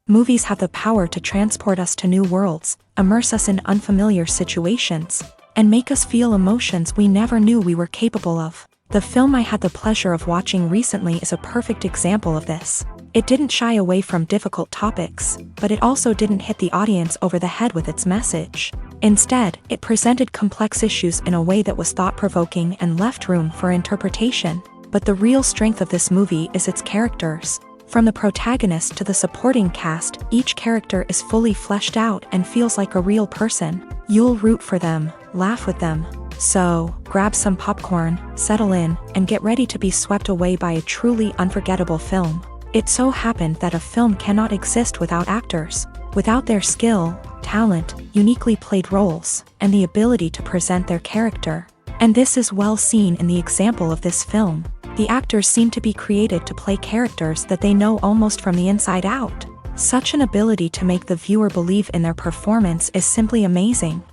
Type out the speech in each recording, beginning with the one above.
Movies have the power to transport us to new worlds, immerse us in unfamiliar situations, and make us feel emotions we never knew we were capable of. The film I had the pleasure of watching recently is a perfect example of this. It didn't shy away from difficult topics, but it also didn't hit the audience over the head with its message. Instead, it presented complex issues in a way that was thought-provoking and left room for interpretation. But the real strength of this movie is its characters. From the protagonist to the supporting cast, each character is fully fleshed out and feels like a real person. You'll root for them, laugh with them. So, grab some popcorn, settle in, and get ready to be swept away by a truly unforgettable film. It so happened that a film cannot exist without actors. Without their skill, talent, uniquely played roles, and the ability to present their character. And this is well seen in the example of this film. The actors seem to be created to play characters that they know almost from the inside out. Such an ability to make the viewer believe in their performance is simply amazing.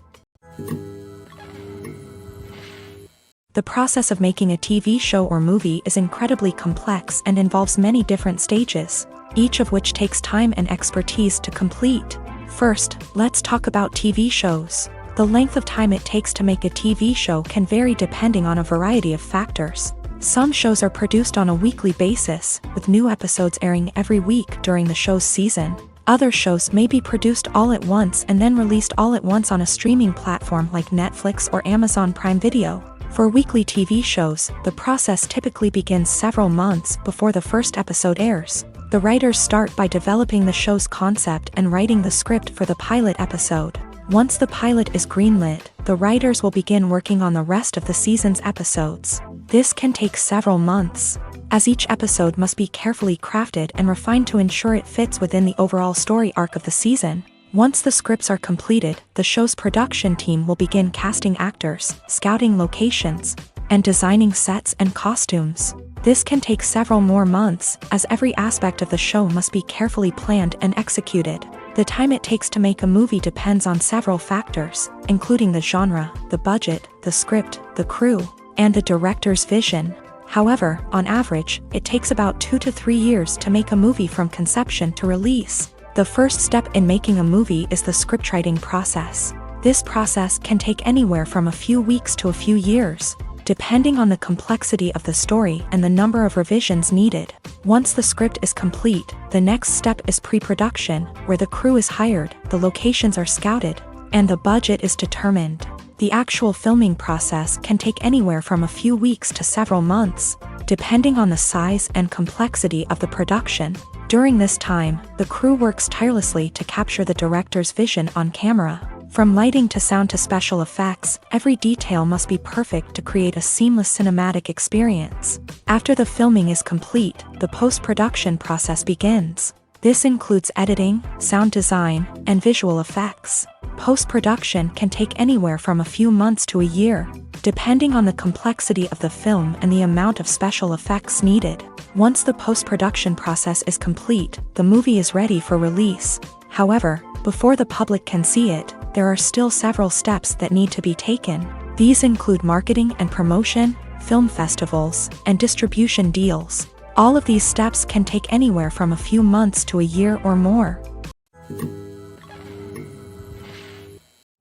The process of making a TV show or movie is incredibly complex and involves many different stages, each of which takes time and expertise to complete. First, let's talk about TV shows. The length of time it takes to make a TV show can vary depending on a variety of factors. Some shows are produced on a weekly basis, with new episodes airing every week during the show's season. Other shows may be produced all at once and then released all at once on a streaming platform like Netflix or Amazon Prime Video. For weekly TV shows, the process typically begins several months before the first episode airs. The writers start by developing the show's concept and writing the script for the pilot episode. Once the pilot is greenlit, the writers will begin working on the rest of the season's episodes. This can take several months, as each episode must be carefully crafted and refined to ensure it fits within the overall story arc of the season. Once the scripts are completed, the show's production team will begin casting actors, scouting locations, and designing sets and costumes. This can take several more months, as every aspect of the show must be carefully planned and executed. The time it takes to make a movie depends on several factors, including the genre, the budget, the script, the crew, and the director's vision. However, on average, it takes about 2 to 3 years to make a movie from conception to release. The first step in making a movie is the scriptwriting process. This process can take anywhere from a few weeks to a few years, depending on the complexity of the story and the number of revisions needed. Once the script is complete, the next step is pre-production, where the crew is hired, the locations are scouted, and the budget is determined. The actual filming process can take anywhere from a few weeks to several months, depending on the size and complexity of the production. During this time, the crew works tirelessly to capture the director's vision on camera. From lighting to sound to special effects, every detail must be perfect to create a seamless cinematic experience. After the filming is complete, the post-production process begins. This includes editing, sound design, and visual effects. Post-production can take anywhere from a few months to a year, depending on the complexity of the film and the amount of special effects needed. Once the post-production process is complete, the movie is ready for release. However, before the public can see it, there are still several steps that need to be taken. These include marketing and promotion, film festivals, and distribution deals. All of these steps can take anywhere from a few months to a year or more.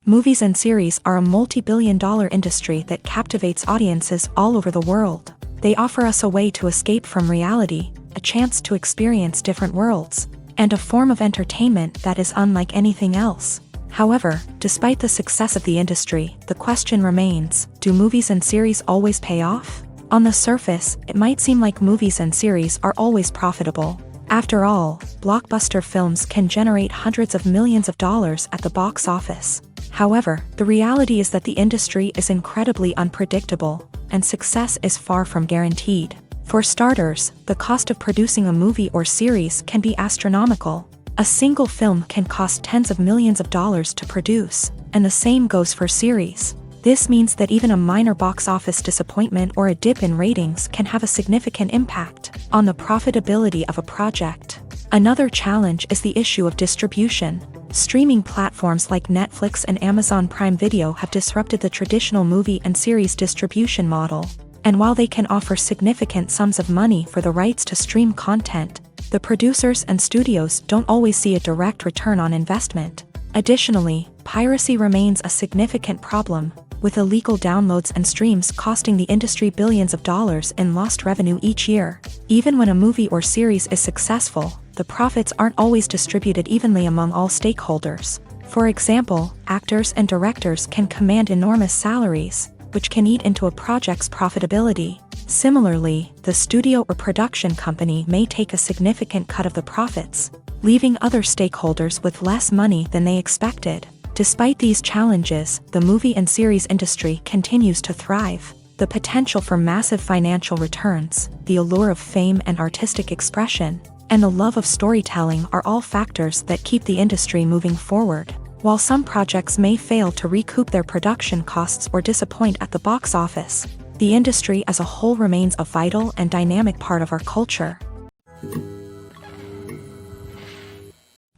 Movies and series are a multi-billion-dollar industry that captivates audiences all over the world. They offer us a way to escape from reality, a chance to experience different worlds, and a form of entertainment that is unlike anything else. However, despite the success of the industry, the question remains, do movies and series always pay off? On the surface, it might seem like movies and series are always profitable. After all, blockbuster films can generate hundreds of millions of dollars at the box office. However, the reality is that the industry is incredibly unpredictable, and success is far from guaranteed. For starters, the cost of producing a movie or series can be astronomical. A single film can cost tens of millions of dollars to produce, and the same goes for series. This means that even a minor box office disappointment or a dip in ratings can have a significant impact on the profitability of a project. Another challenge is the issue of distribution. Streaming platforms like Netflix and Amazon Prime Video have disrupted the traditional movie and series distribution model. And while they can offer significant sums of money for the rights to stream content, the producers and studios don't always see a direct return on investment. Additionally, piracy remains a significant problem, with illegal downloads and streams costing the industry billions of dollars in lost revenue each year. Even when a movie or series is successful, the profits aren't always distributed evenly among all stakeholders. For example, actors and directors can command enormous salaries, which can eat into a project's profitability. Similarly, the studio or production company may take a significant cut of the profits, leaving other stakeholders with less money than they expected. Despite these challenges, the movie and series industry continues to thrive. The potential for massive financial returns, the allure of fame and artistic expression, and the love of storytelling are all factors that keep the industry moving forward. While some projects may fail to recoup their production costs or disappoint at the box office, the industry as a whole remains a vital and dynamic part of our culture.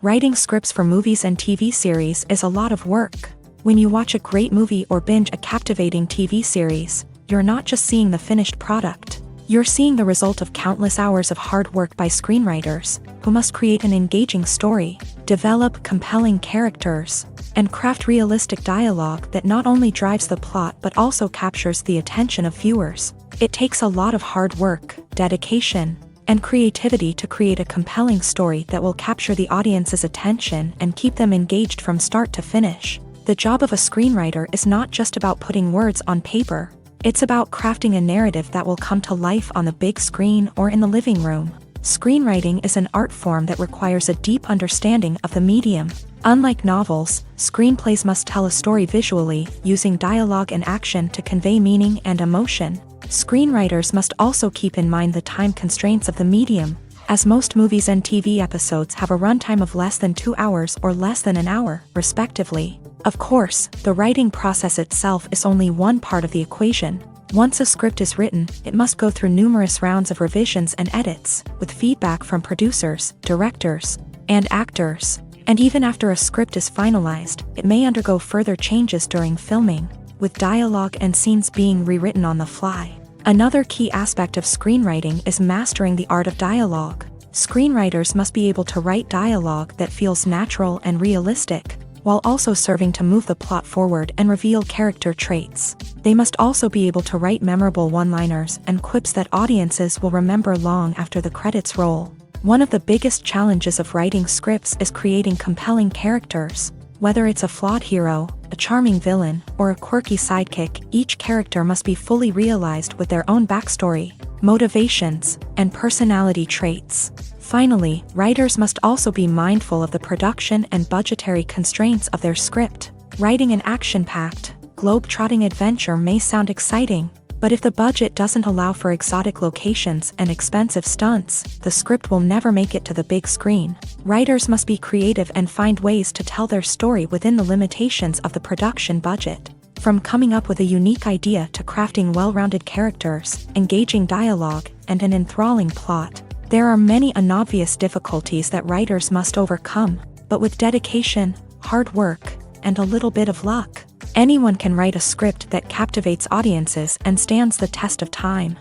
Writing scripts for movies and TV series is a lot of work. When you watch a great movie or binge a captivating TV series, you're not just seeing the finished product. You're seeing the result of countless hours of hard work by screenwriters, who must create an engaging story, develop compelling characters, and craft realistic dialogue that not only drives the plot but also captures the attention of viewers. It takes a lot of hard work, dedication, and creativity to create a compelling story that will capture the audience's attention and keep them engaged from start to finish. The job of a screenwriter is not just about putting words on paper. It's about crafting a narrative that will come to life on the big screen or in the living room. Screenwriting is an art form that requires a deep understanding of the medium. Unlike novels, screenplays must tell a story visually, using dialogue and action to convey meaning and emotion. Screenwriters must also keep in mind the time constraints of the medium, as most movies and TV episodes have a runtime of less than 2 hours or less than an hour, respectively. Of course, the writing process itself is only one part of the equation. Once a script is written, it must go through numerous rounds of revisions and edits, with feedback from producers, directors, and actors. And even after a script is finalized, it may undergo further changes during filming, with dialogue and scenes being rewritten on the fly. Another key aspect of screenwriting is mastering the art of dialogue. Screenwriters must be able to write dialogue that feels natural and realistic, while also serving to move the plot forward and reveal character traits. They must also be able to write memorable one-liners and quips that audiences will remember long after the credits roll. One of the biggest challenges of writing scripts is creating compelling characters. Whether it's a flawed hero, a charming villain, or a quirky sidekick, each character must be fully realized with their own backstory, motivations, and personality traits. Finally, writers must also be mindful of the production and budgetary constraints of their script. Writing an action-packed, globe-trotting adventure may sound exciting, but if the budget doesn't allow for exotic locations and expensive stunts, the script will never make it to the big screen. Writers must be creative and find ways to tell their story within the limitations of the production budget. From coming up with a unique idea to crafting well-rounded characters, engaging dialogue, and an enthralling plot, there are many unobvious difficulties that writers must overcome, but with dedication, hard work, and a little bit of luck, anyone can write a script that captivates audiences and stands the test of time.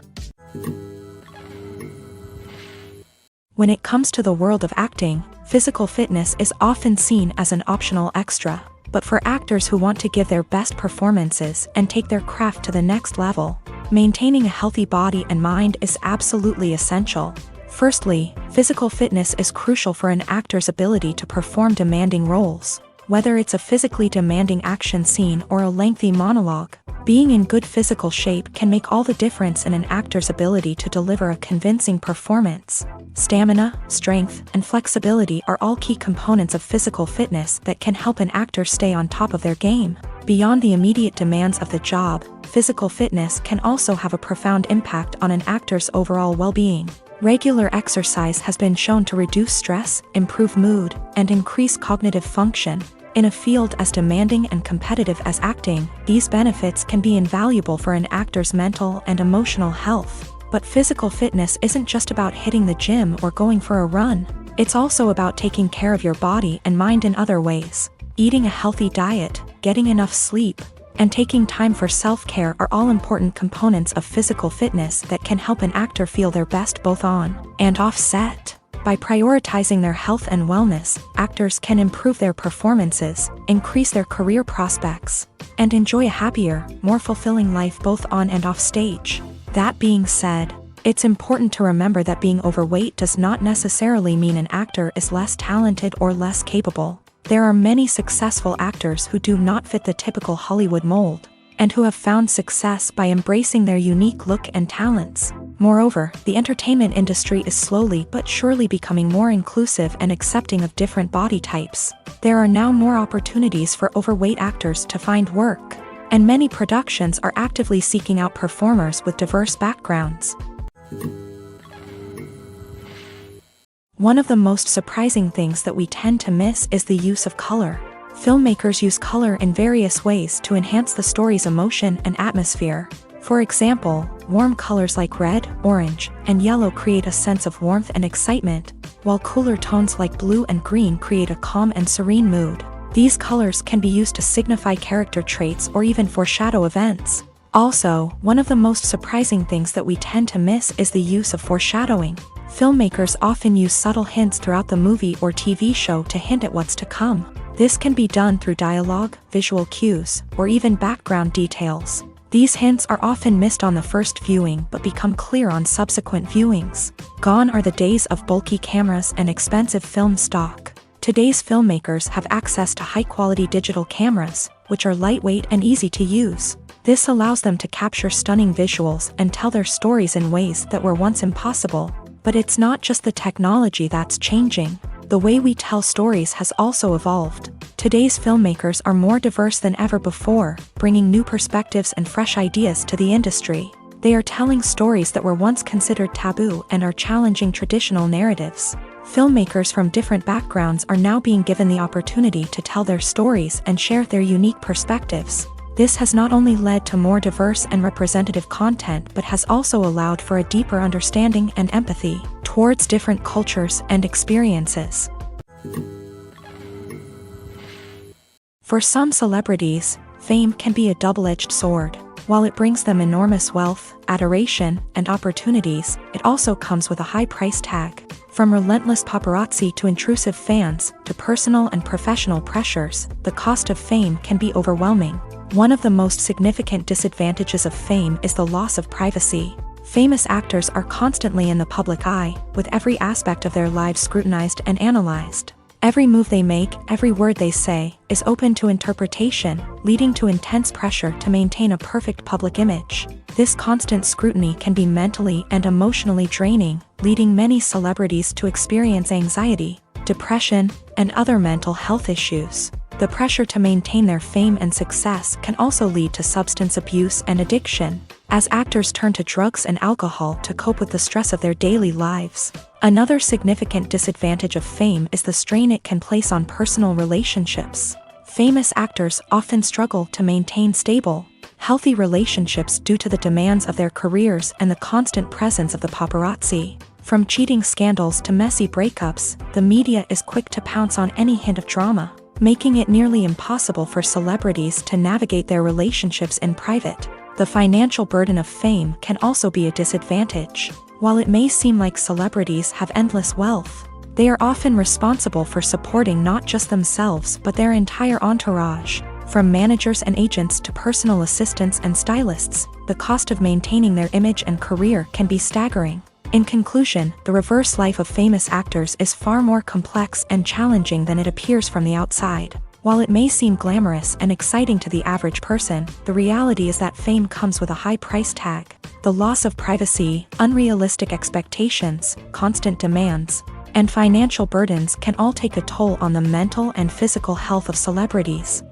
When it comes to the world of acting, physical fitness is often seen as an optional extra, but for actors who want to give their best performances and take their craft to the next level, maintaining a healthy body and mind is absolutely essential. Firstly, physical fitness is crucial for an actor's ability to perform demanding roles. Whether it's a physically demanding action scene or a lengthy monologue, being in good physical shape can make all the difference in an actor's ability to deliver a convincing performance. Stamina, strength, and flexibility are all key components of physical fitness that can help an actor stay on top of their game. Beyond the immediate demands of the job, physical fitness can also have a profound impact on an actor's overall well-being. Regular exercise has been shown to reduce stress, improve mood, and increase cognitive function. In a field as demanding and competitive as acting, these benefits can be invaluable for an actor's mental and emotional health. But physical fitness isn't just about hitting the gym or going for a run. It's also about taking care of your body and mind in other ways. Eating a healthy diet, getting enough sleep, and taking time for self-care are all important components of physical fitness that can help an actor feel their best both on and off set. By prioritizing their health and wellness, actors can improve their performances, increase their career prospects, and enjoy a happier, more fulfilling life both on and off stage. That being said, it's important to remember that being overweight does not necessarily mean an actor is less talented or less capable. There are many successful actors who do not fit the typical Hollywood mold, and who have found success by embracing their unique look and talents. Moreover, the entertainment industry is slowly but surely becoming more inclusive and accepting of different body types. There are now more opportunities for overweight actors to find work, and many productions are actively seeking out performers with diverse backgrounds. One of the most surprising things that we tend to miss is the use of color. Filmmakers use color in various ways to enhance the story's emotion and atmosphere. For example, warm colors like red, orange, and yellow create a sense of warmth and excitement, while cooler tones like blue and green create a calm and serene mood. These colors can be used to signify character traits or even foreshadow events. Also, one of the most surprising things that we tend to miss is the use of foreshadowing. Filmmakers often use subtle hints throughout the movie or TV show to hint at what's to come. This can be done through dialogue, visual cues, or even background details. These hints are often missed on the first viewing but become clear on subsequent viewings. Gone are the days of bulky cameras and expensive film stock. Today's filmmakers have access to high-quality digital cameras, which are lightweight and easy to use. This allows them to capture stunning visuals and tell their stories in ways that were once impossible. But it's not just the technology that's changing. The way we tell stories has also evolved. Today's filmmakers are more diverse than ever before, bringing new perspectives and fresh ideas to the industry. They are telling stories that were once considered taboo and are challenging traditional narratives. Filmmakers from different backgrounds are now being given the opportunity to tell their stories and share their unique perspectives. This has not only led to more diverse and representative content but has also allowed for a deeper understanding and empathy towards different cultures and experiences. For some celebrities, fame can be a double-edged sword. While it brings them enormous wealth, adoration, and opportunities, it also comes with a high price tag. From relentless paparazzi to intrusive fans, to personal and professional pressures, the cost of fame can be overwhelming. One of the most significant disadvantages of fame is the loss of privacy. Famous actors are constantly in the public eye, with every aspect of their lives scrutinized and analyzed. Every move they make, every word they say, is open to interpretation, leading to intense pressure to maintain a perfect public image. This constant scrutiny can be mentally and emotionally draining, leading many celebrities to experience anxiety, depression, and other mental health issues. The pressure to maintain their fame and success can also lead to substance abuse and addiction, as actors turn to drugs and alcohol to cope with the stress of their daily lives. Another significant disadvantage of fame is the strain it can place on personal relationships. Famous actors often struggle to maintain stable, healthy relationships due to the demands of their careers and the constant presence of the paparazzi. From cheating scandals to messy breakups, the media is quick to pounce on any hint of drama, making it nearly impossible for celebrities to navigate their relationships in private. The financial burden of fame can also be a disadvantage. While it may seem like celebrities have endless wealth, they are often responsible for supporting not just themselves but their entire entourage. From managers and agents to personal assistants and stylists, the cost of maintaining their image and career can be staggering. In conclusion, the reverse life of famous actors is far more complex and challenging than it appears from the outside. While it may seem glamorous and exciting to the average person, the reality is that fame comes with a high price tag. The loss of privacy, unrealistic expectations, constant demands, and financial burdens can all take a toll on the mental and physical health of celebrities.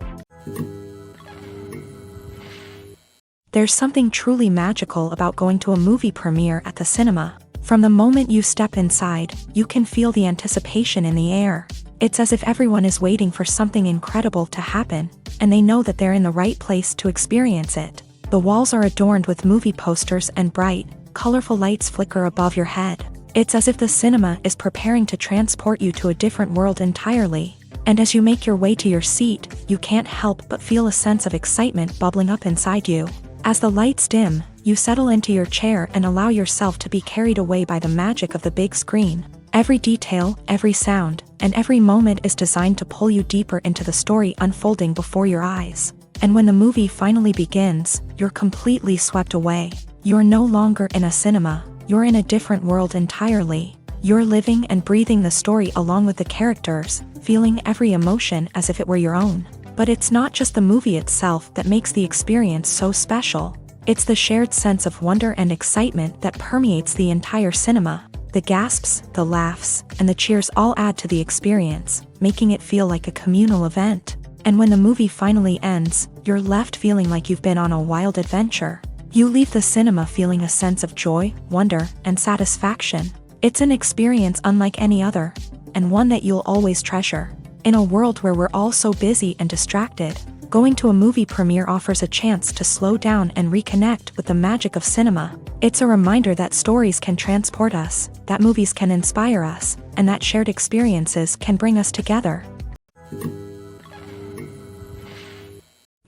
There's something truly magical about going to a movie premiere at the cinema. From the moment you step inside, you can feel the anticipation in the air. It's as if everyone is waiting for something incredible to happen, and they know that they're in the right place to experience it. The walls are adorned with movie posters and bright, colorful lights flicker above your head. It's as if the cinema is preparing to transport you to a different world entirely. And as you make your way to your seat, you can't help but feel a sense of excitement bubbling up inside you. As the lights dim, you settle into your chair and allow yourself to be carried away by the magic of the big screen. Every detail, every sound, and every moment is designed to pull you deeper into the story unfolding before your eyes. And when the movie finally begins, you're completely swept away. You're no longer in a cinema, you're in a different world entirely. You're living and breathing the story along with the characters, feeling every emotion as if it were your own. But it's not just the movie itself that makes the experience so special. It's the shared sense of wonder and excitement that permeates the entire cinema. The gasps, the laughs, and the cheers all add to the experience, making it feel like a communal event. And when the movie finally ends, you're left feeling like you've been on a wild adventure. You leave the cinema feeling a sense of joy, wonder, and satisfaction. It's an experience unlike any other, and one that you'll always treasure. In a world where we're all so busy and distracted, going to a movie premiere offers a chance to slow down and reconnect with the magic of cinema. It's a reminder that stories can transport us, that movies can inspire us, and that shared experiences can bring us together.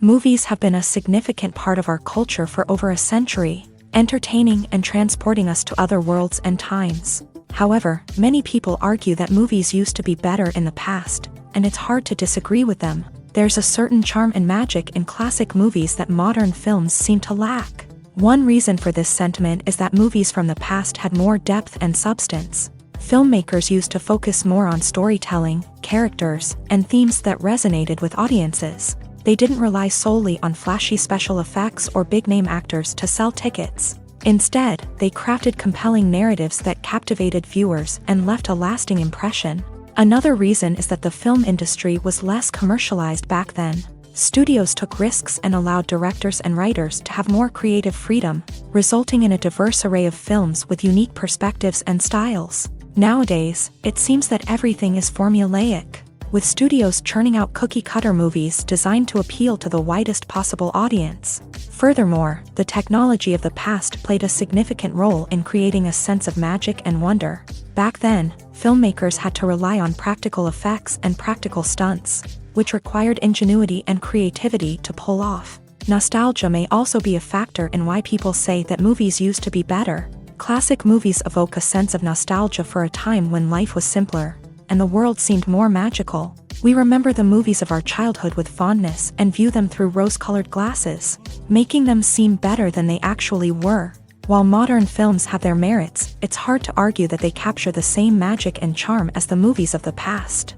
Movies have been a significant part of our culture for over a century, entertaining and transporting us to other worlds and times. However, many people argue that movies used to be better in the past, and it's hard to disagree with them. There's a certain charm and magic in classic movies that modern films seem to lack. One reason for this sentiment is that movies from the past had more depth and substance. Filmmakers used to focus more on storytelling, characters, and themes that resonated with audiences. They didn't rely solely on flashy special effects or big-name actors to sell tickets. Instead, they crafted compelling narratives that captivated viewers and left a lasting impression. Another reason is that the film industry was less commercialized back then. Studios took risks and allowed directors and writers to have more creative freedom, resulting in a diverse array of films with unique perspectives and styles. Nowadays, it seems that everything is formulaic, with studios churning out cookie-cutter movies designed to appeal to the widest possible audience. Furthermore, the technology of the past played a significant role in creating a sense of magic and wonder. Back then, filmmakers had to rely on practical effects and practical stunts, which required ingenuity and creativity to pull off. Nostalgia may also be a factor in why people say that movies used to be better. Classic movies evoke a sense of nostalgia for a time when life was simpler, and the world seemed more magical. We remember the movies of our childhood with fondness and view them through rose-colored glasses, making them seem better than they actually were. While modern films have their merits, it's hard to argue that they capture the same magic and charm as the movies of the past.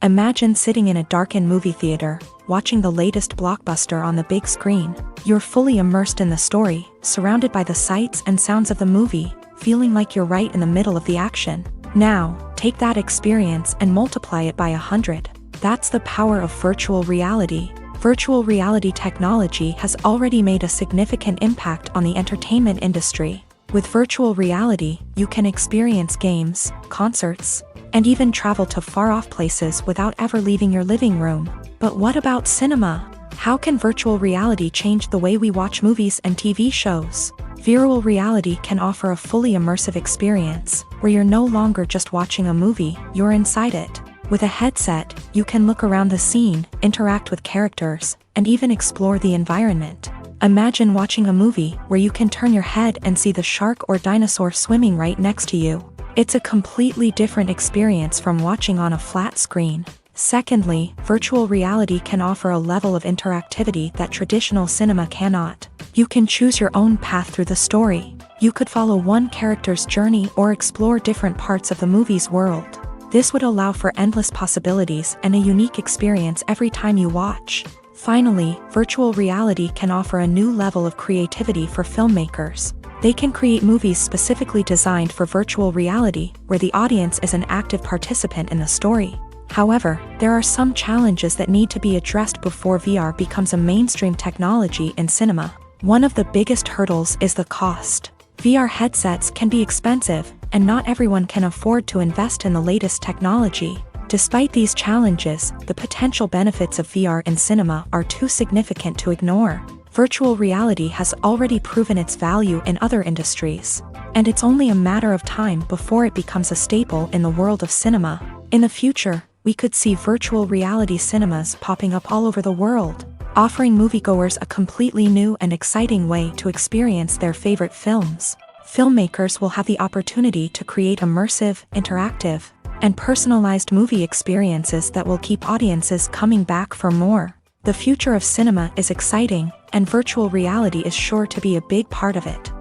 Imagine sitting in a darkened movie theater, watching the latest blockbuster on the big screen. You're fully immersed in the story, surrounded by the sights and sounds of the movie, feeling like you're right in the middle of the action. Now, take that experience and multiply it by 100. That's the power of virtual reality. Virtual reality technology has already made a significant impact on the entertainment industry. With virtual reality, you can experience games, concerts, and even travel to far-off places without ever leaving your living room. But what about cinema? How can virtual reality change the way we watch movies and TV shows? Virtual reality can offer a fully immersive experience, where you're no longer just watching a movie, you're inside it. With a headset, you can look around the scene, interact with characters, and even explore the environment. Imagine watching a movie where you can turn your head and see the shark or dinosaur swimming right next to you. It's a completely different experience from watching on a flat screen. Secondly, virtual reality can offer a level of interactivity that traditional cinema cannot. You can choose your own path through the story. You could follow one character's journey or explore different parts of the movie's world. This would allow for endless possibilities and a unique experience every time you watch. Finally, virtual reality can offer a new level of creativity for filmmakers. They can create movies specifically designed for virtual reality, where the audience is an active participant in the story. However, there are some challenges that need to be addressed before VR becomes a mainstream technology in cinema. One of the biggest hurdles is the cost. VR headsets can be expensive, and not everyone can afford to invest in the latest technology. Despite these challenges, the potential benefits of VR in cinema are too significant to ignore. Virtual reality has already proven its value in other industries, and it's only a matter of time before it becomes a staple in the world of cinema. In the future, we could see virtual reality cinemas popping up all over the world, offering moviegoers a completely new and exciting way to experience their favorite films. Filmmakers will have the opportunity to create immersive, interactive, and personalized movie experiences that will keep audiences coming back for more. The future of cinema is exciting, and virtual reality is sure to be a big part of it.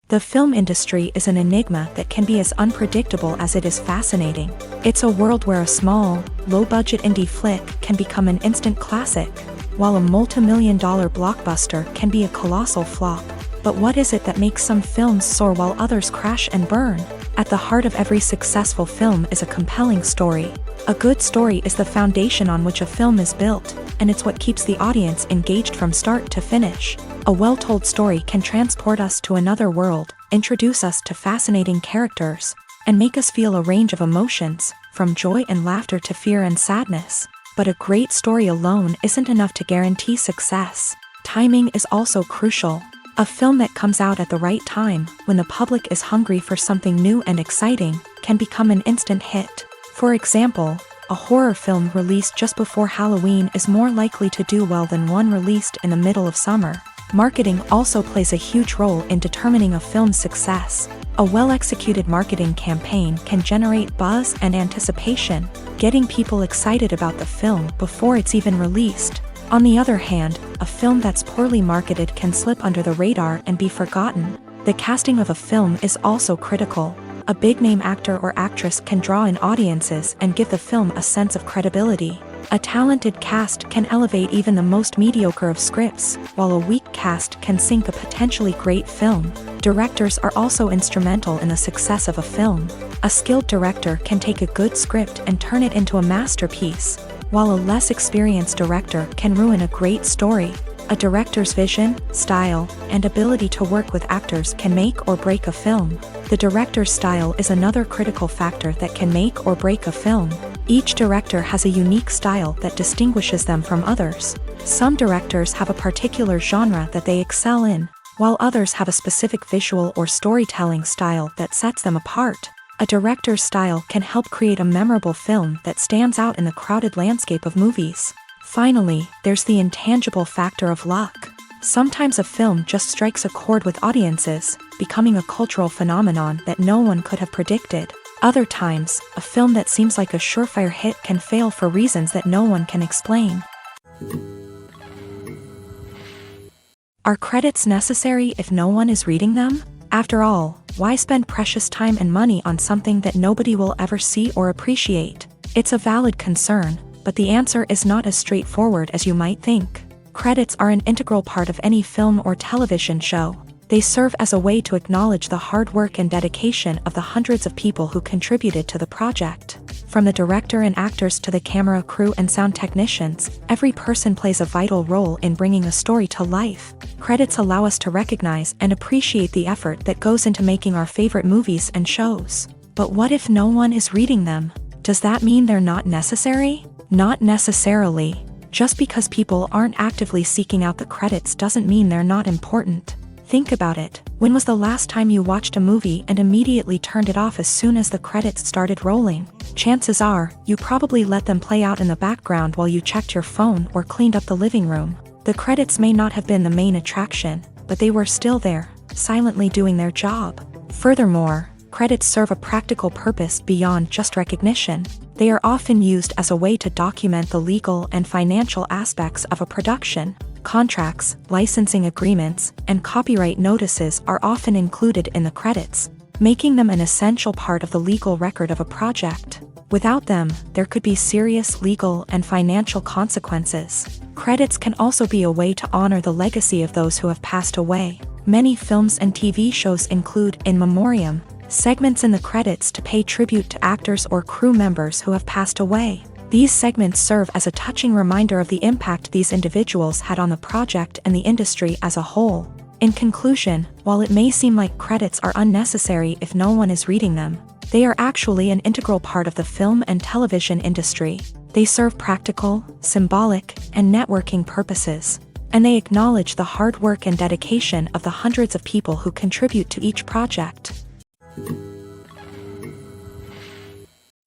The film industry is an enigma that can be as unpredictable as it is fascinating. It's a world where a small, low-budget indie flick can become an instant classic, while a multi-million-dollar blockbuster can be a colossal flop. But what is it that makes some films soar while others crash and burn? At the heart of every successful film is a compelling story. A good story is the foundation on which a film is built, and it's what keeps the audience engaged from start to finish. A well-told story can transport us to another world, introduce us to fascinating characters, and make us feel a range of emotions, from joy and laughter to fear and sadness. But a great story alone isn't enough to guarantee success. Timing is also crucial. A film that comes out at the right time, when the public is hungry for something new and exciting, can become an instant hit. For example, a horror film released just before Halloween is more likely to do well than one released in the middle of summer. Marketing also plays a huge role in determining a film's success. A well-executed marketing campaign can generate buzz and anticipation, getting people excited about the film before it's even released. On the other hand, a film that's poorly marketed can slip under the radar and be forgotten. The casting of a film is also critical. A big-name actor or actress can draw in audiences and give the film a sense of credibility. A talented cast can elevate even the most mediocre of scripts, while a weak cast can sink a potentially great film. Directors are also instrumental in the success of a film. A skilled director can take a good script and turn it into a masterpiece, while a less experienced director can ruin a great story. A director's vision, style, and ability to work with actors can make or break a film. The director's style is another critical factor that can make or break a film. Each director has a unique style that distinguishes them from others. Some directors have a particular genre that they excel in, while others have a specific visual or storytelling style that sets them apart. A director's style can help create a memorable film that stands out in the crowded landscape of movies. Finally, there's the intangible factor of luck. Sometimes a film just strikes a chord with audiences, becoming a cultural phenomenon that no one could have predicted. Other times, a film that seems like a surefire hit can fail for reasons that no one can explain. Are credits necessary if no one is reading them? After all, why spend precious time and money on something that nobody will ever see or appreciate? It's a valid concern, but the answer is not as straightforward as you might think. Credits are an integral part of any film or television show. They serve as a way to acknowledge the hard work and dedication of the hundreds of people who contributed to the project. From the director and actors to the camera crew and sound technicians, every person plays a vital role in bringing a story to life. Credits allow us to recognize and appreciate the effort that goes into making our favorite movies and shows. But what if no one is reading them? Does that mean they're not necessary? Not necessarily. Just because people aren't actively seeking out the credits doesn't mean they're not important. Think about it. When was the last time you watched a movie and immediately turned it off as soon as the credits started rolling? Chances are, you probably let them play out in the background while you checked your phone or cleaned up the living room. The credits may not have been the main attraction, but they were still there, silently doing their job. Furthermore, Credits serve a practical purpose beyond just recognition. They are often used as a way to document the legal and financial aspects of a production. Contracts, licensing agreements, and copyright notices are often included in the credits, making them an essential part of the legal record of a project. Without them, there could be serious legal and financial consequences. Credits can also be a way to honor the legacy of those who have passed away. Many films and TV shows include in memoriam segments in the credits to pay tribute to actors or crew members who have passed away. These segments serve as a touching reminder of the impact these individuals had on the project and the industry as a whole. In conclusion, while it may seem like credits are unnecessary if no one is reading them, they are actually an integral part of the film and television industry. They serve practical, symbolic, and networking purposes, and they acknowledge the hard work and dedication of the hundreds of people who contribute to each project.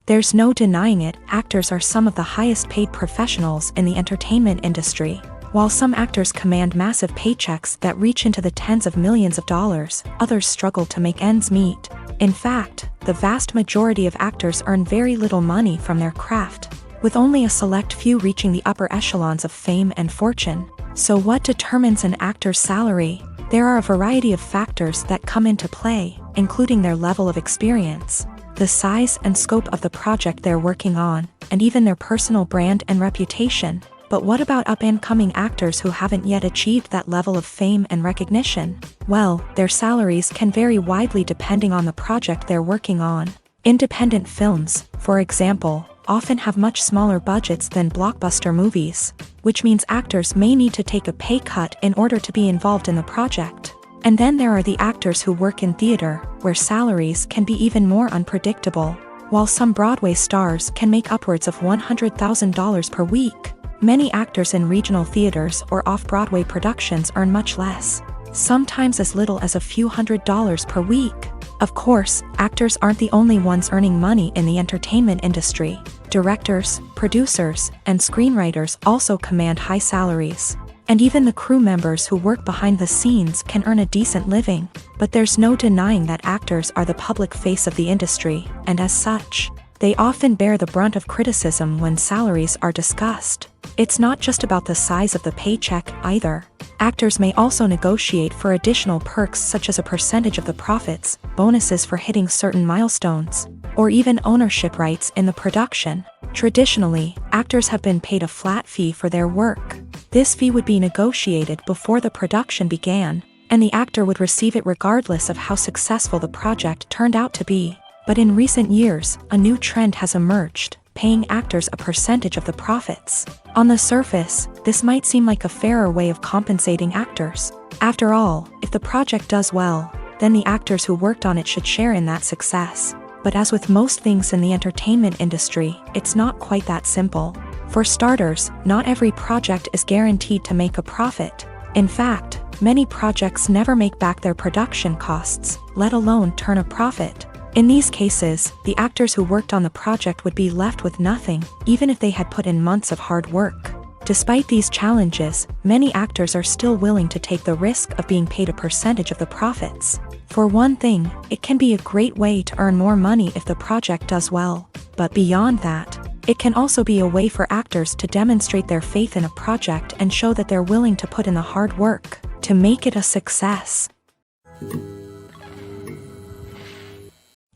There's no denying it, actors are some of the highest paid professionals in the entertainment industry. While some actors command massive paychecks that reach into the tens of millions of dollars, others struggle to make ends meet. In fact, the vast majority of actors earn very little money from their craft, with only a select few reaching the upper echelons of fame and fortune. So what determines an actor's salary? There are a variety of factors that come into play, including their level of experience, the size and scope of the project they're working on, and even their personal brand and reputation. But what about up-and-coming actors who haven't yet achieved that level of fame and recognition? Well, their salaries can vary widely depending on the project they're working on. Independent films, for example, often have much smaller budgets than blockbuster movies, which means actors may need to take a pay cut in order to be involved in the project. And then there are the actors who work in theater, where salaries can be even more unpredictable. While some Broadway stars can make upwards of $100,000 per week, many actors in regional theaters or off-Broadway productions earn much less, sometimes as little as a few $100s per week. Of course, actors aren't the only ones earning money in the entertainment industry. Directors, producers, and screenwriters also command high salaries. And even the crew members who work behind the scenes can earn a decent living. But there's no denying that actors are the public face of the industry, and as such, they often bear the brunt of criticism when salaries are discussed. It's not just about the size of the paycheck, either. Actors may also negotiate for additional perks such as a percentage of the profits, bonuses for hitting certain milestones, or even ownership rights in the production. Traditionally, actors have been paid a flat fee for their work. This fee would be negotiated before the production began, and the actor would receive it regardless of how successful the project turned out to be. But in recent years, a new trend has emerged, paying actors a percentage of the profits. On the surface, this might seem like a fairer way of compensating actors. After all, if the project does well, then the actors who worked on it should share in that success. But as with most things in the entertainment industry, it's not quite that simple. For starters, not every project is guaranteed to make a profit. In fact, many projects never make back their production costs, let alone turn a profit. In these cases, the actors who worked on the project would be left with nothing, even if they had put in months of hard work. Despite these challenges, many actors are still willing to take the risk of being paid a percentage of the profits. For one thing, it can be a great way to earn more money if the project does well. But beyond that, it can also be a way for actors to demonstrate their faith in a project and show that they're willing to put in the hard work to make it a success.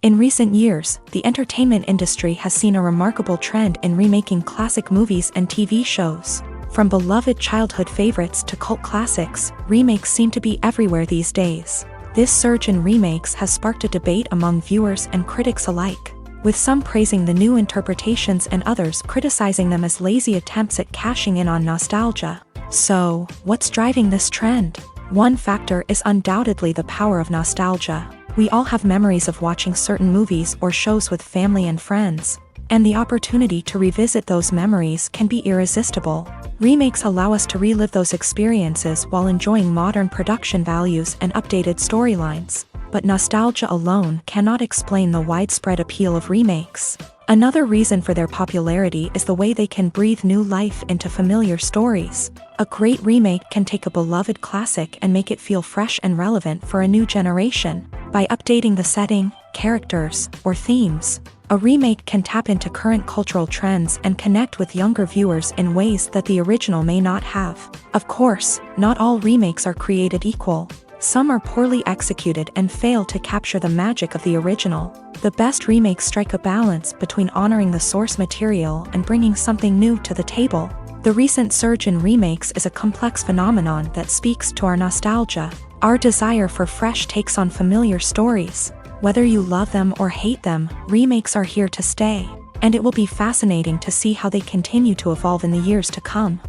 In recent years, the entertainment industry has seen a remarkable trend in remaking classic movies and TV shows. From beloved childhood favorites to cult classics, remakes seem to be everywhere these days. This surge in remakes has sparked a debate among viewers and critics alike, with some praising the new interpretations and others criticizing them as lazy attempts at cashing in on nostalgia. So, what's driving this trend? One factor is undoubtedly the power of nostalgia. We all have memories of watching certain movies or shows with family and friends, and the opportunity to revisit those memories can be irresistible. Remakes allow us to relive those experiences while enjoying modern production values and updated storylines. But nostalgia alone cannot explain the widespread appeal of remakes. Another reason for their popularity is the way they can breathe new life into familiar stories. A great remake can take a beloved classic and make it feel fresh and relevant for a new generation. By updating the setting, characters, or themes. A remake can tap into current cultural trends and connect with younger viewers in ways that the original may not have. Of course, not all remakes are created equal. Some are poorly executed and fail to capture the magic of the original. The best remakes strike a balance between honoring the source material and bringing something new to the table. The recent surge in remakes is a complex phenomenon that speaks to our nostalgia, our desire for fresh takes on familiar stories. Whether you love them or hate them, remakes are here to stay, and it will be fascinating to see how they continue to evolve in the years to come.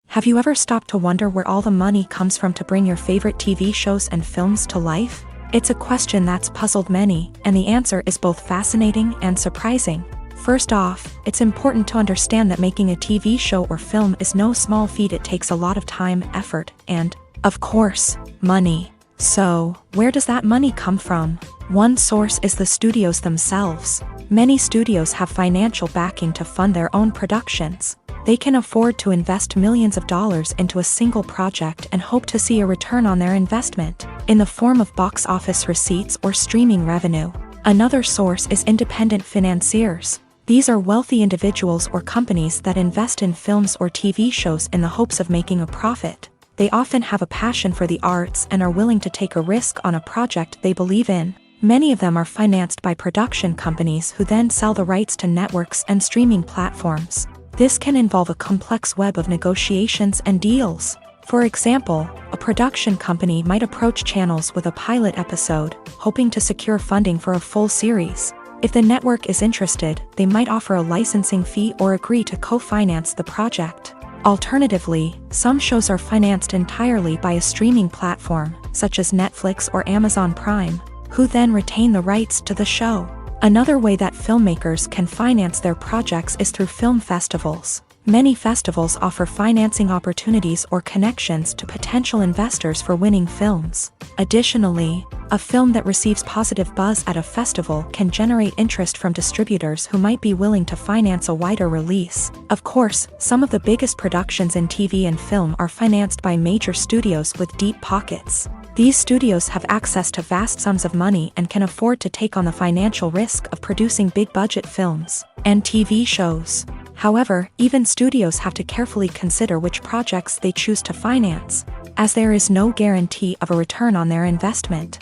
Have you ever stopped to wonder where all the money comes from to bring your favorite TV shows and films to life? It's a question that's puzzled many, and the answer is both fascinating and surprising. First off, it's important to understand that making a TV show or film is no small feat. It takes a lot of time, effort, and, of course, money. So, where does that money come from? One source is the studios themselves. Many studios have financial backing to fund their own productions. They can afford to invest millions of dollars into a single project and hope to see a return on their investment, in the form of box office receipts or streaming revenue. Another source is independent financiers. These are wealthy individuals or companies that invest in films or TV shows in the hopes of making a profit. They often have a passion for the arts and are willing to take a risk on a project they believe in. Many of them are financed by production companies who then sell the rights to networks and streaming platforms. This can involve a complex web of negotiations and deals. For example, a production company might approach channels with a pilot episode, hoping to secure funding for a full series. If the network is interested, they might offer a licensing fee or agree to co-finance the project. Alternatively, some shows are financed entirely by a streaming platform, such as Netflix or Amazon Prime, who then retain the rights to the show. Another way that filmmakers can finance their projects is through film festivals. Many festivals offer financing opportunities or connections to potential investors for winning films. Additionally, a film that receives positive buzz at a festival can generate interest from distributors who might be willing to finance a wider release. Of course, some of the biggest productions in TV and film are financed by major studios with deep pockets. These studios have access to vast sums of money and can afford to take on the financial risk of producing big-budget films and TV shows. However, even studios have to carefully consider which projects they choose to finance, as there is no guarantee of a return on their investment.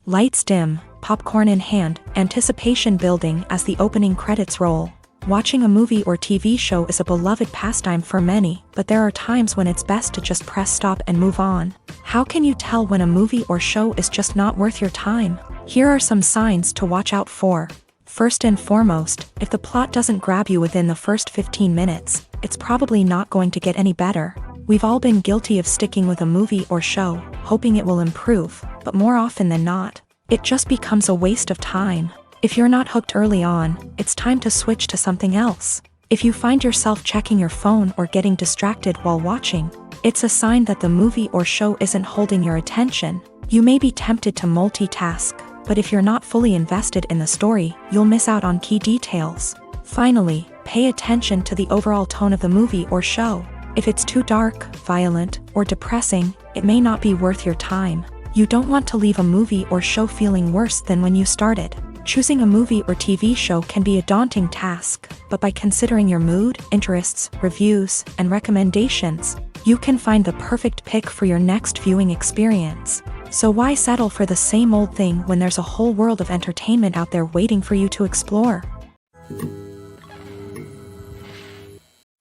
Lights dim, popcorn in hand, anticipation building as the opening credits roll. Watching a movie or TV show is a beloved pastime for many, but there are times when it's best to just press stop and move on. How can you tell when a movie or show is just not worth your time? Here are some signs to watch out for. First and foremost, if the plot doesn't grab you within the first 15 minutes, it's probably not going to get any better. We've all been guilty of sticking with a movie or show, hoping it will improve, but more often than not, it just becomes a waste of time. If you're not hooked early on, it's time to switch to something else. If you find yourself checking your phone or getting distracted while watching, it's a sign that the movie or show isn't holding your attention. You may be tempted to multitask, but if you're not fully invested in the story, you'll miss out on key details. Finally, pay attention to the overall tone of the movie or show. If it's too dark, violent, or depressing, it may not be worth your time. You don't want to leave a movie or show feeling worse than when you started. Choosing a movie or TV show can be a daunting task, but by considering your mood, interests, reviews, and recommendations, you can find the perfect pick for your next viewing experience. So why settle for the same old thing when there's a whole world of entertainment out there waiting for you to explore?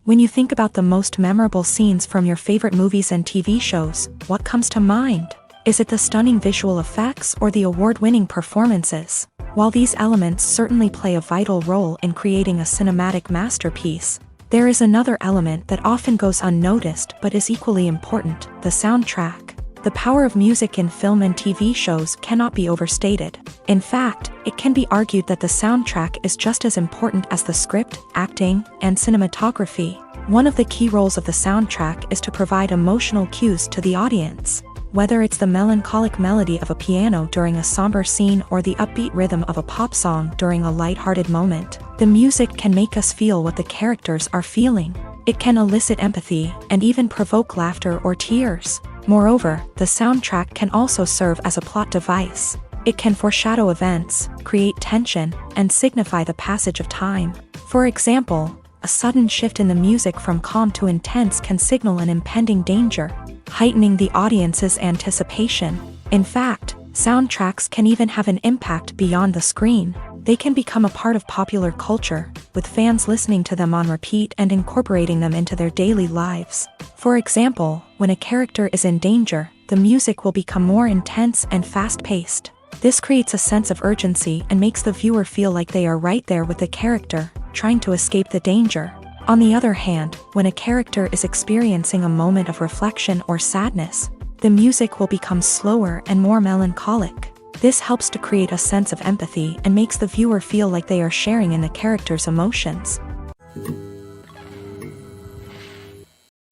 When you think about the most memorable scenes from your favorite movies and TV shows, what comes to mind? Is it the stunning visual effects or the award-winning performances? While these elements certainly play a vital role in creating a cinematic masterpiece, there is another element that often goes unnoticed but is equally important: the soundtrack. The power of music in film and TV shows cannot be overstated. In fact, it can be argued that the soundtrack is just as important as the script, acting, and cinematography. One of the key roles of the soundtrack is to provide emotional cues to the audience. Whether it's the melancholic melody of a piano during a somber scene or the upbeat rhythm of a pop song during a lighthearted moment, the music can make us feel what the characters are feeling. It can elicit empathy and even provoke laughter or tears. Moreover, the soundtrack can also serve as a plot device. It can foreshadow events, create tension, and signify the passage of time. For example, a sudden shift in the music from calm to intense can signal an impending danger, heightening the audience's anticipation. In fact, soundtracks can even have an impact beyond the screen. They can become a part of popular culture, with fans listening to them on repeat and incorporating them into their daily lives. For example, when a character is in danger, the music will become more intense and fast-paced. This creates a sense of urgency and makes the viewer feel like they are right there with the character, trying to escape the danger. On the other hand, when a character is experiencing a moment of reflection or sadness, the music will become slower and more melancholic. This helps to create a sense of empathy and makes the viewer feel like they are sharing in the character's emotions.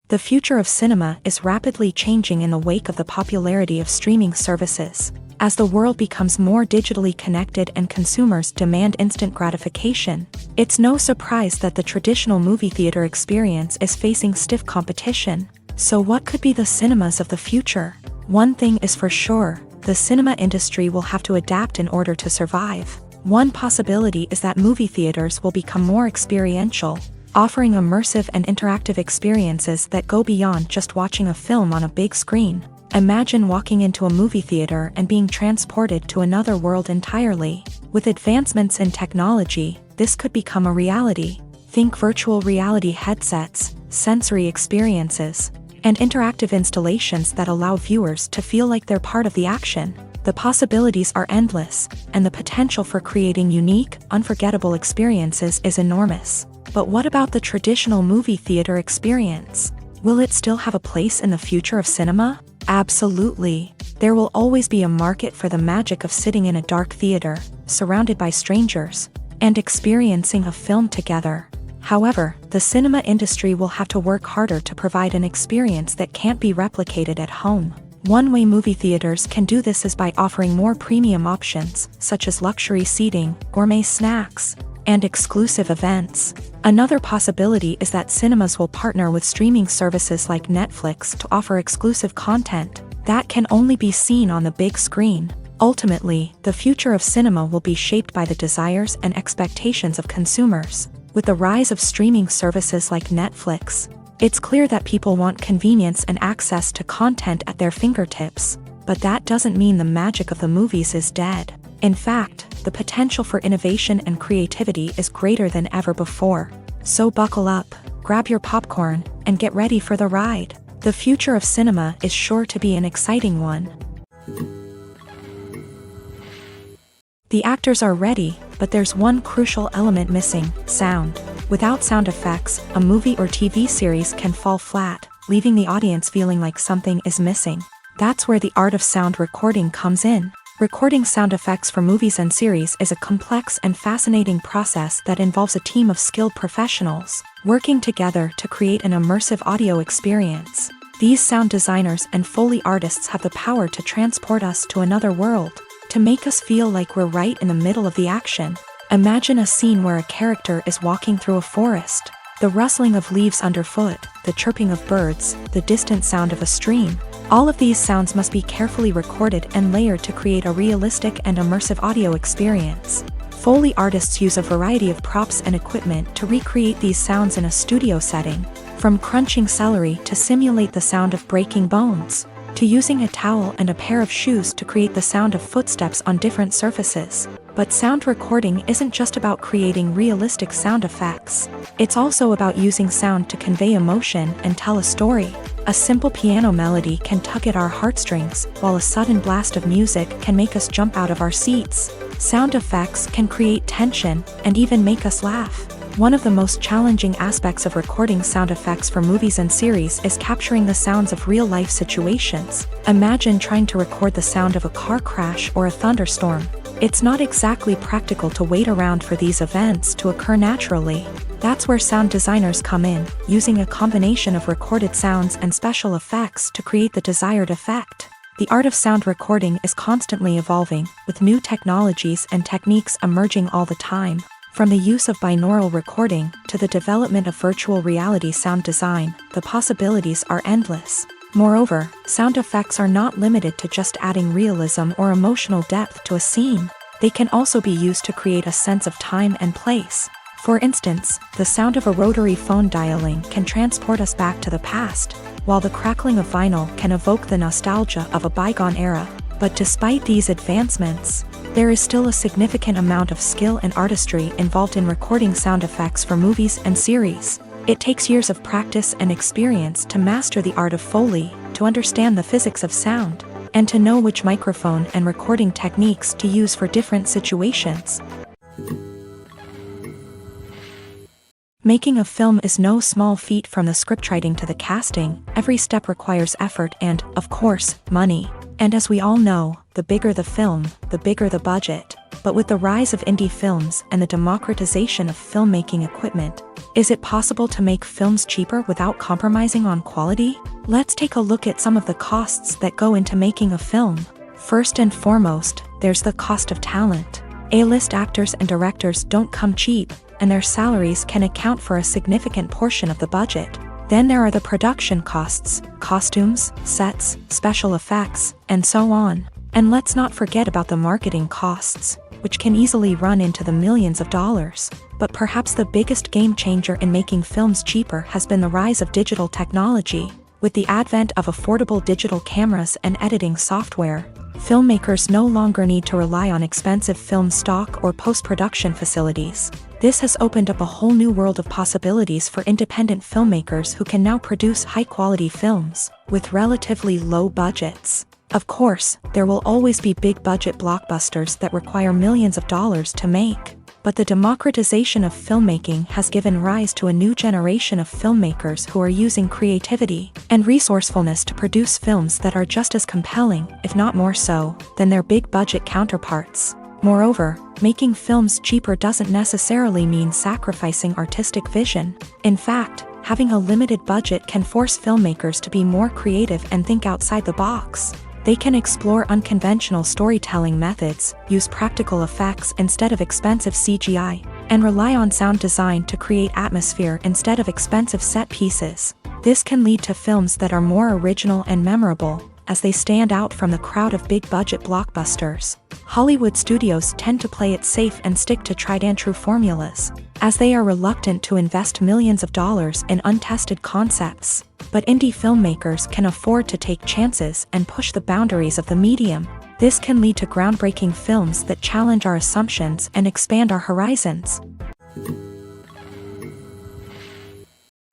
The future of cinema is rapidly changing in the wake of the popularity of streaming services. As the world becomes more digitally connected and consumers demand instant gratification, it's no surprise that the traditional movie theater experience is facing stiff competition. So what could be the cinemas of the future? One thing is for sure, the cinema industry will have to adapt in order to survive. One possibility is that movie theaters will become more experiential, offering immersive and interactive experiences that go beyond just watching a film on a big screen. Imagine walking into a movie theater and being transported to another world entirely. With advancements in technology, this could become a reality. Think virtual reality headsets, sensory experiences, and interactive installations that allow viewers to feel like they're part of the action. The possibilities are endless, and the potential for creating unique, unforgettable experiences is enormous. But what about the traditional movie theater experience? Will it still have a place in the future of cinema? Absolutely. There will always be a market for the magic of sitting in a dark theater, surrounded by strangers, and experiencing a film together. However, the cinema industry will have to work harder to provide an experience that can't be replicated at home. One way movie theaters can do this is by offering more premium options, such as luxury seating, gourmet snacks, and exclusive events. Another possibility is that cinemas will partner with streaming services like Netflix to offer exclusive content that can only be seen on the big screen. Ultimately, the future of cinema will be shaped by the desires and expectations of consumers. With the rise of streaming services like Netflix, it's clear that people want convenience and access to content at their fingertips. But that doesn't mean the magic of the movies is dead. In fact, the potential for innovation and creativity is greater than ever before. So buckle up, grab your popcorn, and get ready for the ride. The future of cinema is sure to be an exciting one. The actors are ready, but there's one crucial element missing: sound. Without sound effects, a movie or TV series can fall flat, leaving the audience feeling like something is missing. That's where the art of sound recording comes in. Recording sound effects for movies and series is a complex and fascinating process that involves a team of skilled professionals working together to create an immersive audio experience. These sound designers and Foley artists have the power to transport us to another world, to make us feel like we're right in the middle of the action. Imagine a scene where a character is walking through a forest. The rustling of leaves underfoot, the chirping of birds, the distant sound of a stream. All of these sounds must be carefully recorded and layered to create a realistic and immersive audio experience. Foley artists use a variety of props and equipment to recreate these sounds in a studio setting, from crunching celery to simulate the sound of breaking bones, to using a towel and a pair of shoes to create the sound of footsteps on different surfaces. But sound recording isn't just about creating realistic sound effects. It's also about using sound to convey emotion and tell a story. A simple piano melody can tug at our heartstrings, while a sudden blast of music can make us jump out of our seats. Sound effects can create tension and even make us laugh. One of the most challenging aspects of recording sound effects for movies and series is capturing the sounds of real-life situations. Imagine trying to record the sound of a car crash or a thunderstorm. It's not exactly practical to wait around for these events to occur naturally. That's where sound designers come in, using a combination of recorded sounds and special effects to create the desired effect. The art of sound recording is constantly evolving, with new technologies and techniques emerging all the time. From the use of binaural recording to the development of virtual reality sound design, the possibilities are endless. Moreover, sound effects are not limited to just adding realism or emotional depth to a scene. They can also be used to create a sense of time and place. For instance, the sound of a rotary phone dialing can transport us back to the past, while the crackling of vinyl can evoke the nostalgia of a bygone era. But despite these advancements, there is still a significant amount of skill and artistry involved in recording sound effects for movies and series. It takes years of practice and experience to master the art of Foley, to understand the physics of sound, and to know which microphone and recording techniques to use for different situations. Making a film is no small feat. From the scriptwriting to the casting, every step requires effort and, of course, money. And as we all know, the bigger the film, the bigger the budget. But with the rise of indie films and the democratization of filmmaking equipment, is it possible to make films cheaper without compromising on quality? Let's take a look at some of the costs that go into making a film. First and foremost, there's the cost of talent. A-list actors and directors don't come cheap, and their salaries can account for a significant portion of the budget. Then there are the production costs, costumes, sets, special effects, and so on. And let's not forget about the marketing costs, which can easily run into the millions of dollars. But perhaps the biggest game changer in making films cheaper has been the rise of digital technology. With the advent of affordable digital cameras and editing software, filmmakers no longer need to rely on expensive film stock or post-production facilities. This has opened up a whole new world of possibilities for independent filmmakers who can now produce high-quality films with relatively low budgets. Of course, there will always be big-budget blockbusters that require millions of dollars to make. But the democratization of filmmaking has given rise to a new generation of filmmakers who are using creativity and resourcefulness to produce films that are just as compelling, if not more so, than their big-budget counterparts. Moreover, making films cheaper doesn't necessarily mean sacrificing artistic vision. In fact, having a limited budget can force filmmakers to be more creative and think outside the box. They can explore unconventional storytelling methods, use practical effects instead of expensive CGI, and rely on sound design to create atmosphere instead of expensive set pieces. This can lead to films that are more original and memorable, as they stand out from the crowd of big-budget blockbusters. Hollywood studios tend to play it safe and stick to tried-and-true formulas, as they are reluctant to invest millions of dollars in untested concepts. But indie filmmakers can afford to take chances and push the boundaries of the medium. This can lead to groundbreaking films that challenge our assumptions and expand our horizons.